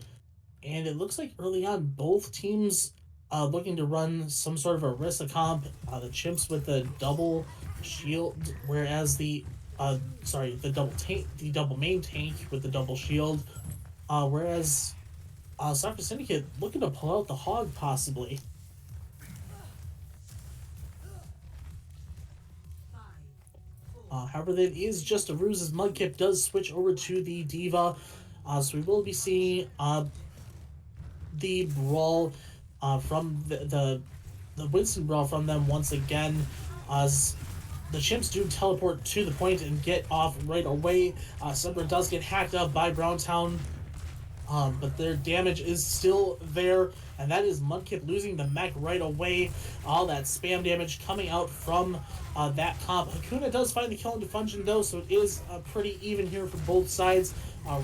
And it looks like early on, both teams looking to run some sort of a Rissa comp. The Chimps with the double shield, whereas the double main tank with the double shield. Whereas Sakura Syndicate looking to pull out the hog possibly. However, that is just a ruse as Mudkip does switch over to the Diva. So we will be seeing the brawl from the Winston brawl from them once again, as the Chimps do teleport to the point and get off right away. Summer does get hacked up by Browntown, but their damage is still there, and that is Mudkip losing the mech right away. All that spam damage coming out from that comp. Hakuna does find the kill in Defunction though, so it is pretty even here for both sides.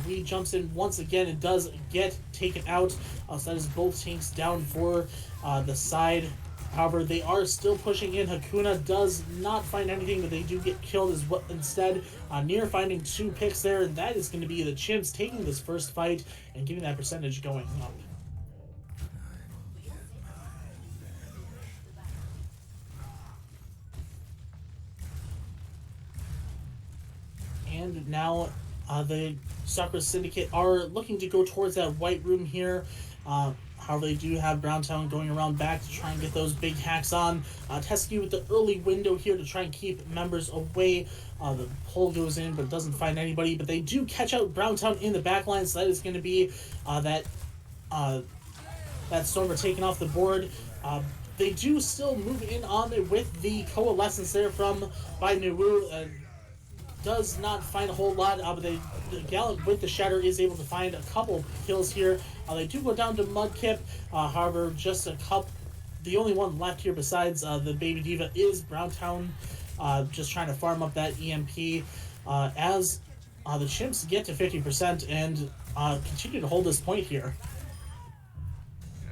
Reed jumps in once again and does get taken out. So that is both tanks down for the side. However, they are still pushing in. Hakuna does not find anything, but they do get killed as well instead. Near finding two picks there, and that is going to be the Chimps taking this first fight and getting that percentage going up. And now the Sakura Syndicate are looking to go towards that white room here. However, they do have Browntown going around back to try and get those big hacks on. Teskey with the early window here to try and keep members away. The pull goes in, but doesn't find anybody. But they do catch out Browntown in the back line, so that is going to be that Stormer taken off the board. They do still move in on it with the coalescence there from by Nuwu. Does not find a whole lot, but the Gallant with the Shatter is able to find a couple kills here. They do go down to Mudkip, however, just a couple. The only one left here besides the Baby Diva is Browntown, just trying to farm up that EMP as the Chimps get to 50% and continue to hold this point here.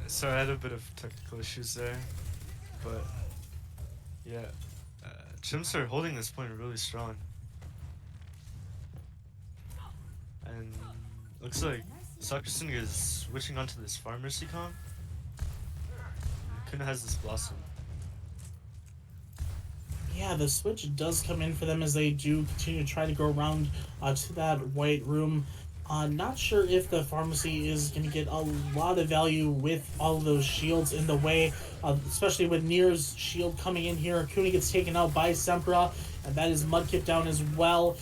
So I had a bit of technical issues there, but yeah, Chimps are holding this point really strong. And looks like Sakura Syndicate is switching onto this Pharmacy comp. Kuna has this Blossom. Yeah, the switch does come in for them as they do continue to try to go around to that white room. Not sure if the Pharmacy is going to get a lot of value with all of those shields in the way, especially with Nier's shield coming in here. Kuna gets taken out by Sempra, and that is Mudkip down as well.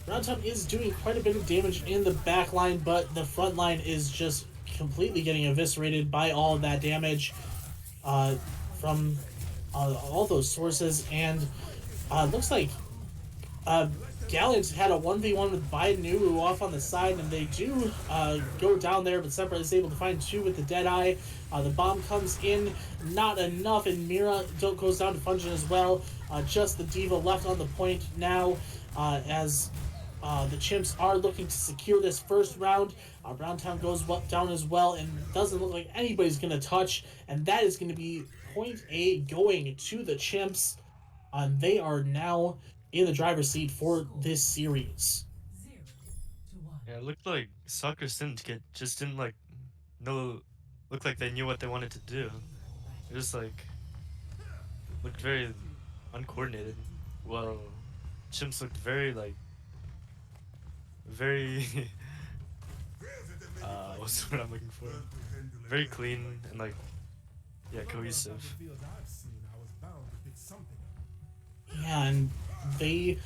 Browntown is doing quite a bit of damage in the back line, but the front line is just completely getting eviscerated by all of that damage from all those sources. And looks like Gallant had a 1v1 with Biden off on the side, and they do go down there, but Sepra is able to find two with the Deadeye. The bomb comes in, not enough, and Mira goes down to Fungin as well. Just the Diva left on the point now, as the Chimps are looking to secure this first round. Browntown goes down as well, and doesn't look like anybody's going to touch, and that is going to be point A going to the Chimps. They are now in the driver's seat for this series. 0-1. Yeah, it looked like Sakura Syndicate just didn't like know. Looked like they knew what they wanted to do. It just like looked very uncoordinated. Well, Chimps looked very like very what's the word I'm looking for? Very clean and like yeah, cohesive. Yeah, and they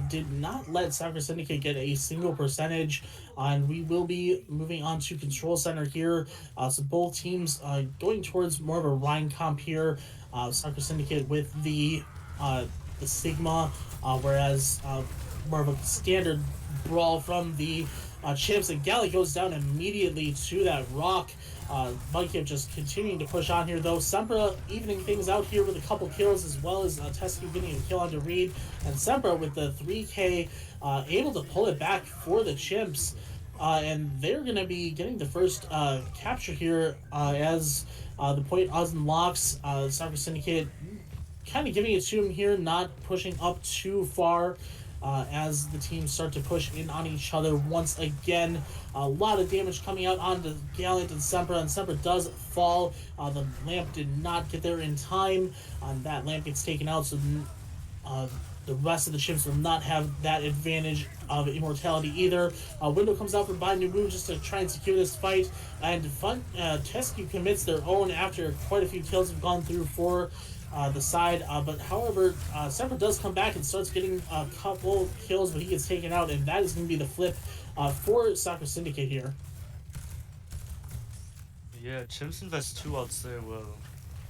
did not let Sakura Syndicate get a single percentage. And we will be moving on to Control Center here. So both teams going towards more of a Rhine comp here. Sakura Syndicate with the Sigma, whereas more of a standard brawl from the Chimps. And Galley goes down immediately to that rock. Mudkip just continuing to push on here, though. Sempra evening things out here with a couple kills, as well as Tescu getting a kill onto Reed. And Sempra with the 3K able to pull it back for the Chimps. And they're going to be getting the first capture here as the point unlocks. Sakura Syndicate kind of giving it to him here, not pushing up too far. As the teams start to push in on each other once again. A lot of damage coming out onto Gallant and Sempra does fall. The lamp did not get there in time. That lamp gets taken out, so the rest of the Chimps will not have that advantage of immortality either. Window comes out for Biden just to try and secure this fight, and Tescu commits their own after quite a few kills have gone through for the side, but however, Sempra does come back and starts getting a couple kills, but he gets taken out, and that is going to be the flip for Sakura Syndicate here. Yeah, Chimps invest 2 ults there, well,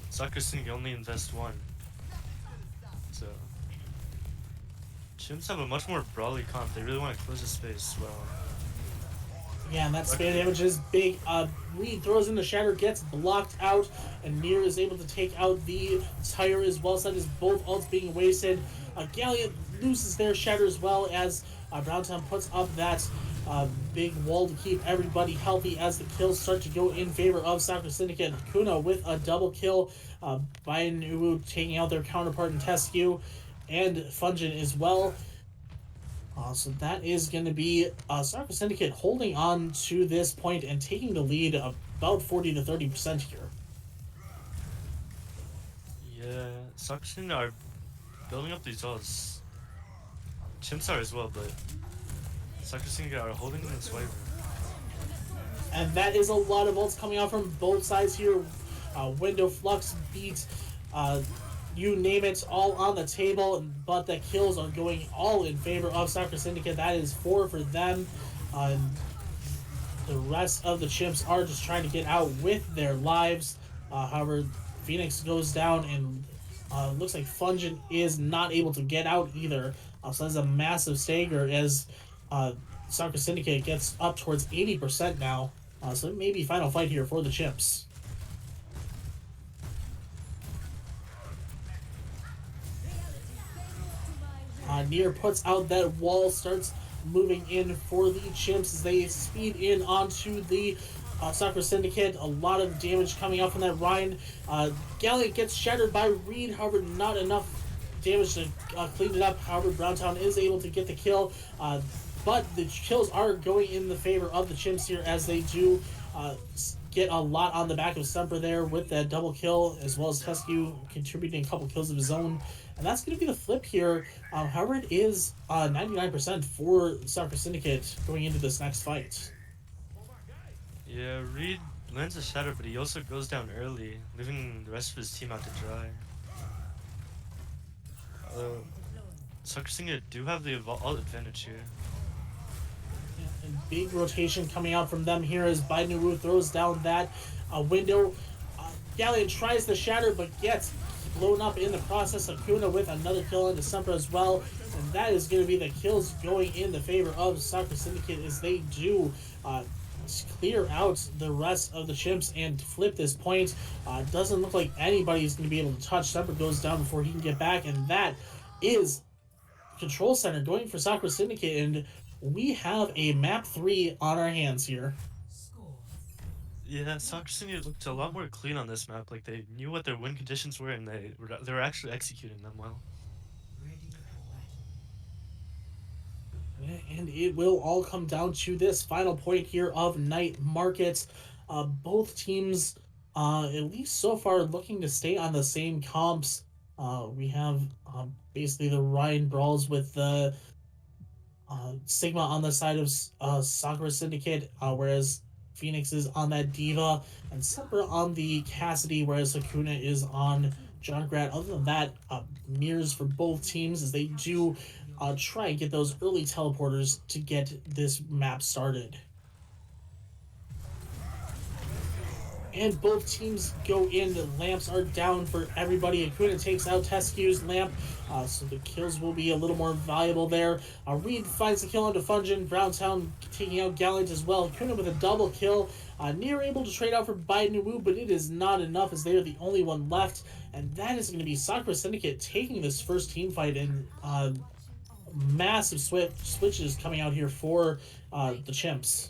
Sakura Syndicate only invest 1. So, Chimps have a much more brawly comp, they really want to close the space well. Yeah, and that spam damage is big. Reed throws in the Shatter, gets blocked out, and Nier is able to take out the Tire as well. So that is both ults being wasted. Galliant loses their Shatter as well as Browntown puts up that big wall to keep everybody healthy as the kills start to go in favor of Sakura Syndicate. Kuna with a double kill. Bayern Uwu taking out their counterpart in Tescu, and Fungin as well. So that is going to be Sakura Syndicate holding on to this point and taking the lead about 40 to 30% here. Yeah, Sakura Syndicate are building up these ults. Chimps are as well, but Sakura Syndicate are holding in its way. And that is a lot of ults coming out from both sides here. Window, Flux, Beat, you name it, all on the table, but the kills are going all in favor of Sakura Syndicate. That is 4 for them. The rest of the Chimps are just trying to get out with their lives. However, Phoenix goes down, and looks like Fungin is not able to get out either. So that's a massive stagger as Sakura Syndicate gets up towards 80% now. So it may be final fight here for the Chimps. Nier puts out that wall, starts moving in for the Chimps as they speed in onto the Sakura Syndicate. A lot of damage coming out from that Rhine. Galliot gets shattered by Reed, however, not enough damage to clean it up. However, Browntown is able to get the kill, but the kills are going in the favor of the Chimps here as they do get a lot on the back of Sempra there with that double kill, as well as Tescu contributing a couple kills of his own. And that's going to be the flip here. However, it is 99% for Sakura Syndicate going into this next fight. Yeah, Reed lands a Shatter, but he also goes down early, leaving the rest of his team out to dry. Sakura Syndicate do have the ult advantage here. And big rotation coming out from them here as Biden throws down that window. Gallion tries the Shatter, but gets blown up in the process. Sakura with another kill on December as well. And that is going to be the kills going in the favor of Sakura Syndicate as they do clear out the rest of the Chimps and flip this point. Doesn't look like anybody's going to be able to touch. Semper goes down before he can get back, and that is Control Center going for Sakura Syndicate, and we have a map 3 on our hands here. Score. Yeah, Soccer City looked a lot more clean on this map. Like they knew what their win conditions were, and they were actually executing them well. Ready for battle. And it will all come down to this final point here of Night Market. Both teams, at least so far, looking to stay on the same comps. We have basically the Ryan Brawls with the Sigma on the side of Sakura Syndicate, whereas Phoenix is on that Diva, and Semper on the Cassidy, whereas Hakuna is on Junkrat. Other than that, mirrors for both teams as they do try and get those early teleporters to get this map started. And both teams go in. The lamps are down for everybody. Akuna takes out Tescue's lamp, so the kills will be a little more valuable there. Reed finds the kill onto Fungin. Browntown taking out Gallant as well. Akuna with a double kill. Near able to trade out for Biden Wu, but it is not enough as they are the only one left. And that is going to be Sakura Syndicate taking this first team fight, and massive switches coming out here for the Chimps.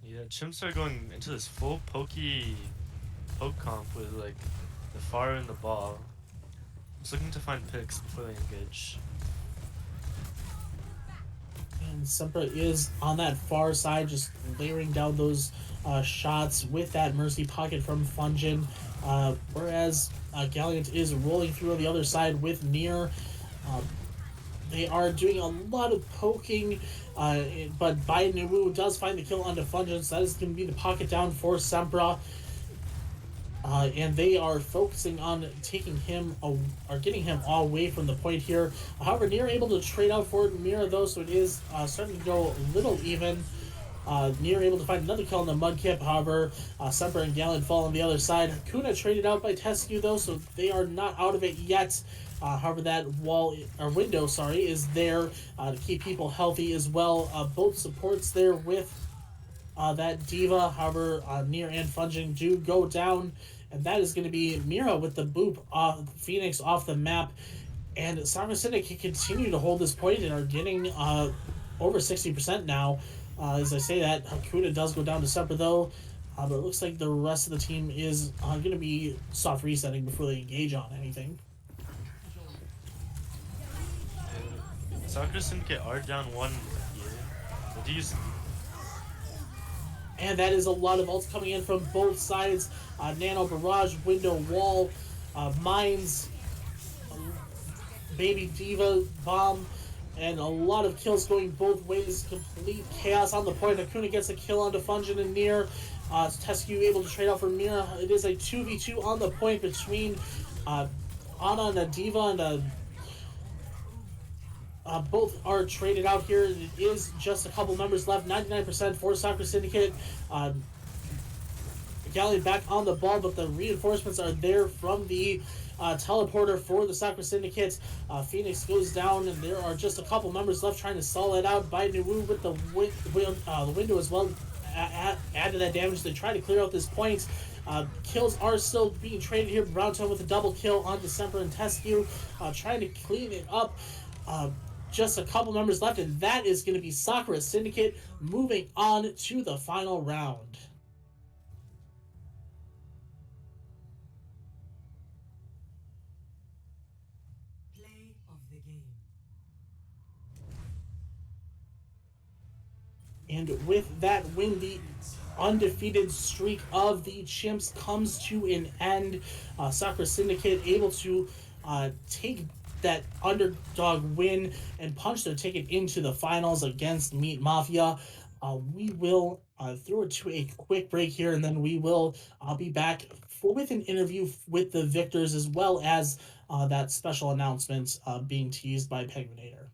Yeah, Chimps are going into this full poke comp with like the far and the ball. Just looking to find picks before they engage. And Sempra is on that far side, just layering down those shots with that Mercy Pocket from Fungin. Whereas Gallant is rolling through on the other side with Nier. They are doing a lot of poking, but Biden Wu does find the kill onto Fungin, so that is going to be the pocket down for Sempra. And they are focusing on taking him, or getting him away from the point here. However, Nier able to trade out for Mira though, so it is starting to go a little even. Nier able to find another kill on the Mudkip. However, Semper and Gallant fall on the other side. Kuna traded out by Tescu though, so they are not out of it yet. However, that wall or window, sorry, is there to keep people healthy as well. Both supports there with that Diva. However, Nier and Fungin do go down, and that is going to be Mira with the boop off Phoenix off the map. And Sakura Syndicate can continue to hold this point and are getting over 60% now. As I say that, Hakuna does go down to Semper though, but it looks like the rest of the team is going to be soft resetting before they engage on anything. Sakura Syndicate are down one here. What do you see? And that is a lot of ults coming in from both sides. Nano Barrage, Window Wall, Mines, Baby Diva, Bomb, and a lot of kills going both ways. Complete chaos on the point. Akuna gets a kill onto Fungin and Nier. Tescu able to trade out for Mira. It is a 2v2 on the point between Ana and a Diva and a both are traded out here. It is just a couple members left. 99% for Sakura Syndicate. Galleon back on the ball, but the reinforcements are there from the teleporter for the Sakura Syndicate. Phoenix goes down, and there are just a couple members left trying to stall it out. By Nuwu with the window as well. Add to that damage to try to clear out this point. Kills are still being traded here. Browntown with a double kill on December and Tescu, trying to clean it up. Just a couple members left, and that is going to be Sakura Syndicate moving on to the final round. Play of the game. And with that win, the undefeated streak of the Chimps comes to an end. Sakura Syndicate able to take that underdog win and punch their ticket into the finals against Meat Mafia. We will throw it to a quick break here, and then we will be back with an interview with the victors, as well as that special announcement being teased by Pegminator.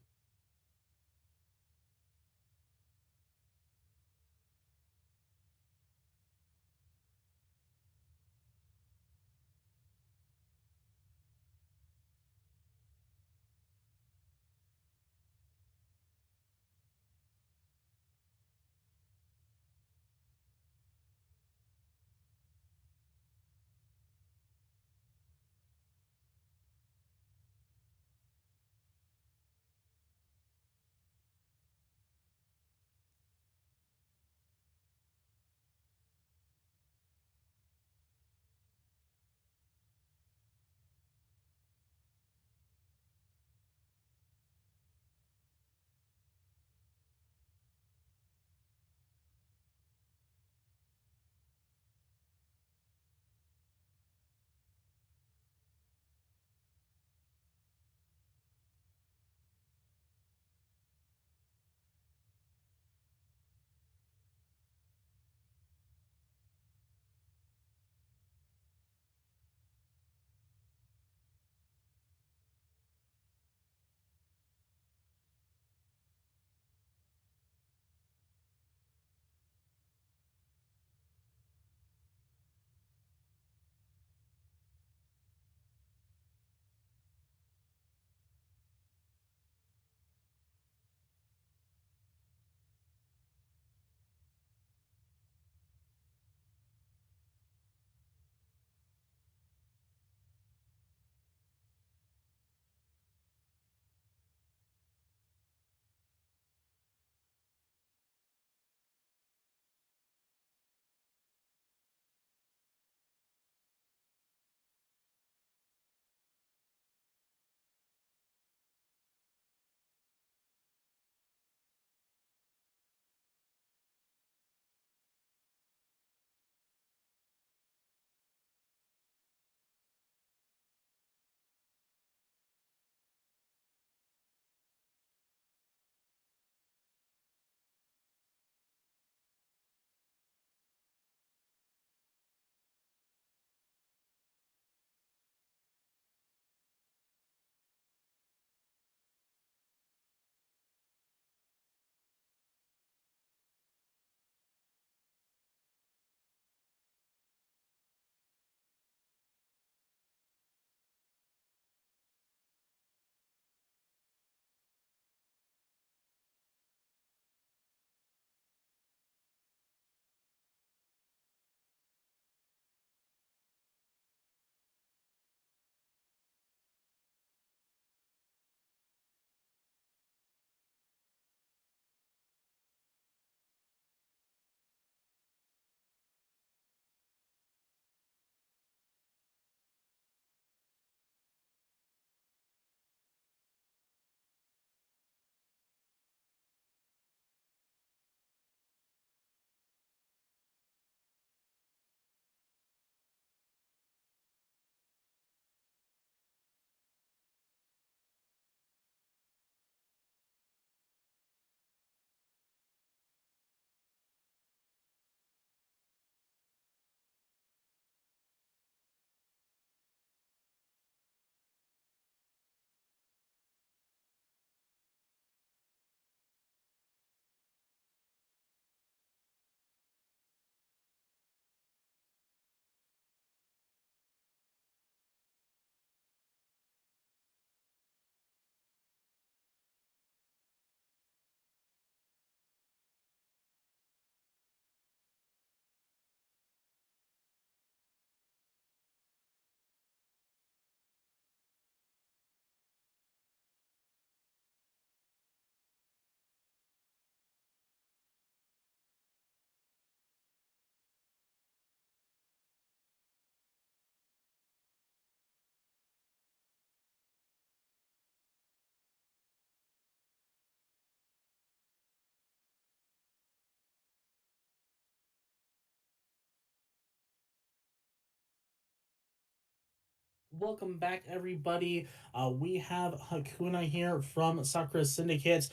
Welcome back, everybody. We have Hakuna here from Sakura Syndicate.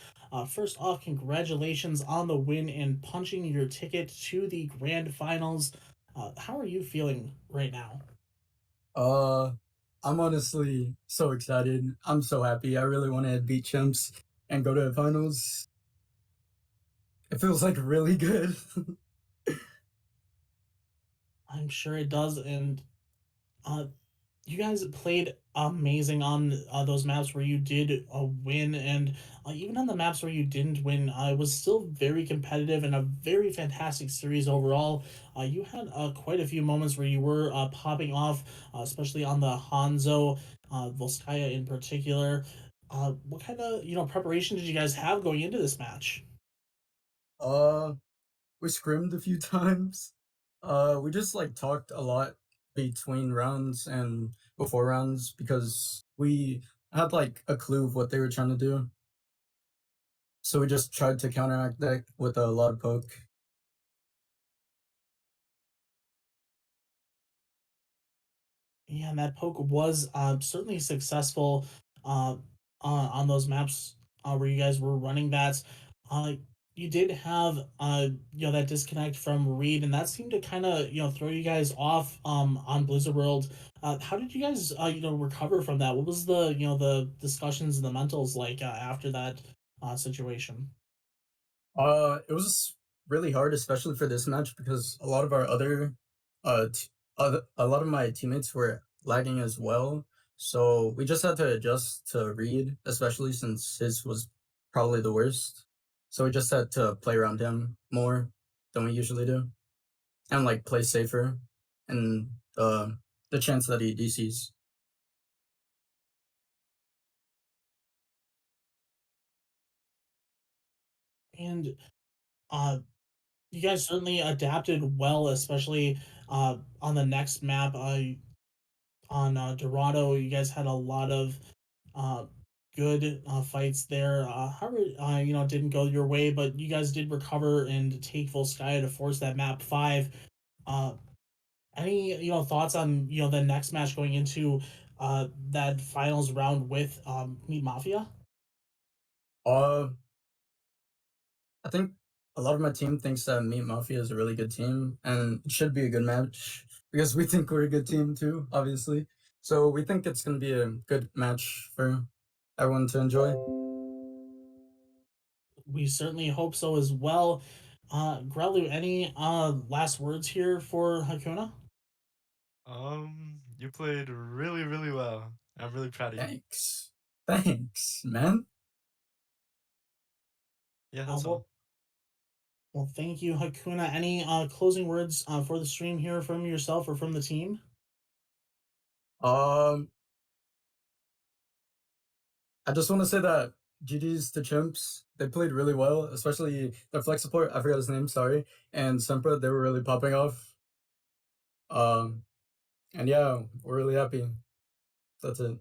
First off, congratulations on the win and punching your ticket to the grand finals. How are you feeling right now? Uh, I'm honestly so excited. I'm so happy. I really want to beat Chimps and go to the finals. It feels like really good. I'm sure it does, and uh, you guys played amazing on those maps where you did win, and even on the maps where you didn't win, it was still very competitive and a very fantastic series overall. You had quite a few moments where you were popping off, especially on the Hanzo, Volskaya in particular. What kind of preparation did you guys have going into this match? uh, we scrimmed a few times. We just like talked a lot between rounds and before rounds because we had like a clue of what they were trying to do. So we just tried to counteract that with a lot of poke. Yeah, and that poke was certainly successful uh, on those maps where you guys were running that. Uh, you did have that disconnect from Reed, and that seemed to kind of throw you guys off on Blizzard World. How did you guys recover from that? What was the the discussions and the mentals like after that situation? It was really hard, especially for this match, because a lot of our a lot of my teammates were lagging as well. So we just had to adjust to Reed, especially since his was probably the worst. So we just had to play around him more than we usually do, and like play safer, and the chance that he DCs. And uh, you guys certainly adapted well, especially on the next map. On Dorado. You guys had a lot of uh, good fights there. However, didn't go your way, but you guys did recover and take Volskaya to force that map 5. Uh, any thoughts on the next match going into that finals round with Meat Mafia? Uh, I think a lot of my team thinks that Meat Mafia is a really good team, and it should be a good match because we think we're a good team too, obviously. So we think it's going to be a good match for everyone to enjoy. We certainly hope so as well. Grelu, any last words here for Hakuna? You played really, really well. I'm really proud of you. Thanks. Thanks, man. Yeah, Uh, that's all. well, Well, thank you, Hakuna. Any closing words for the stream here from yourself or from the team? Um, I just want to say that GG's to Chimps. They played really well, especially their flex support. I forgot his name, sorry. And Sempra, they were really popping off. Um, and yeah, we're really happy. That's it.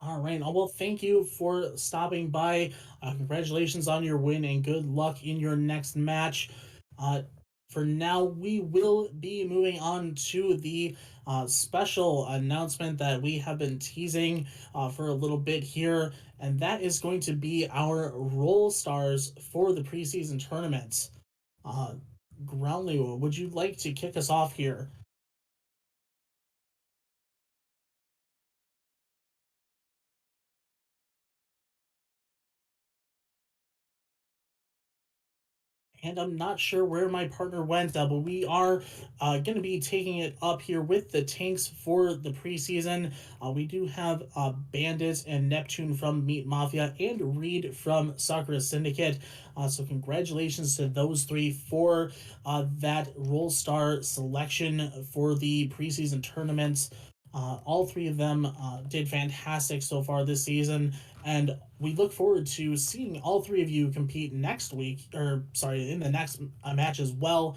All right. Well, thank you for stopping by. Congratulations on your win and good luck in your next match. Uh, for now, we will be moving on to the special announcement that we have been teasing for a little bit here, and that is going to be our role stars for the preseason tournament. Uh, Groundly, would you like to kick us off here? And I'm not sure where my partner went, but we are going to be taking it up here with the tanks for the preseason. We do have Bandit and Neptune from Meat Mafia and Reed from Sakura Syndicate. So congratulations to those three for that Role Star selection for the preseason tournaments. All three of them did fantastic so far this season, and we look forward to seeing all three of you compete next week, or sorry, in the next match as well.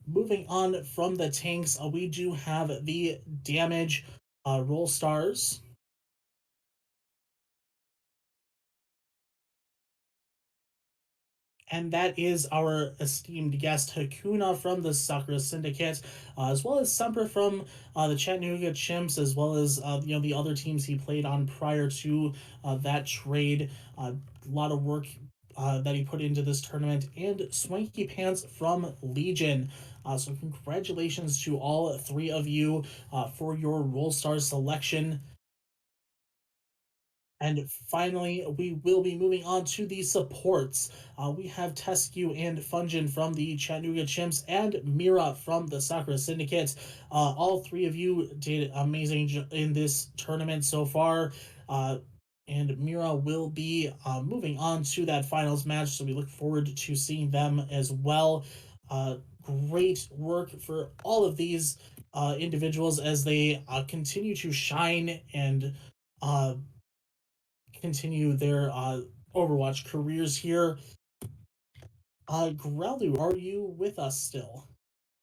Moving on from the tanks, we do have the damage role stars. And that is our esteemed guest Hakuna from the Sakura Syndicate, as well as Semper from the Chattanooga Chimps, as well as the other teams he played on prior to that trade. A lot of work that he put into this tournament, and Swanky Pants from Legion. So congratulations to all three of you for your Roll Star selection. And finally, we will be moving on to the supports. We have Tescu and Fungin from the Chattanooga Chimps and Mira from the Sakura Syndicate. All three of you did amazing in this tournament so far. And Mira will be moving on to that finals match, so we look forward to seeing them as well. Great work for all of these individuals as they continue to shine and uh, continue their Overwatch careers here. Grelu, are you with us still?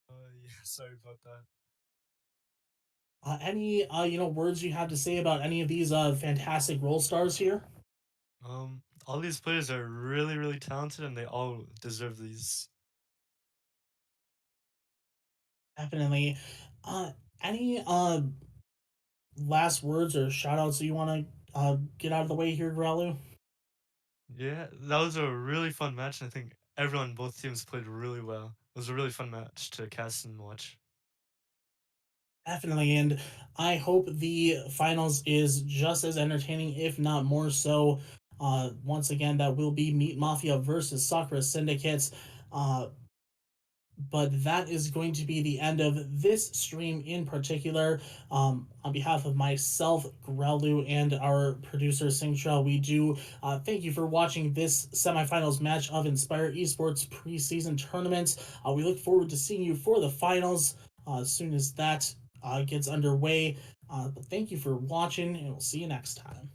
Yeah, sorry about that. Any words you have to say about any of these fantastic role stars here? All these players are really, really talented, and they all deserve these. Definitely. Any last words or shout outs that you want to get out of the way here, Grelu? Yeah, that was a really fun match, and I think everyone, both teams played really well. It was a really fun match to cast and watch. Definitely, and I hope the finals is just as entertaining, if not more so. Once again, that will be Meat Mafia versus Sakura Syndicates. But that is going to be the end of this stream in particular. On behalf of myself, Grelu, and our producer, Singtra, we do thank you for watching this semifinals match of Inspire Esports preseason tournament. We look forward to seeing you for the finals as soon as that gets underway. But thank you for watching, and we'll see you next time.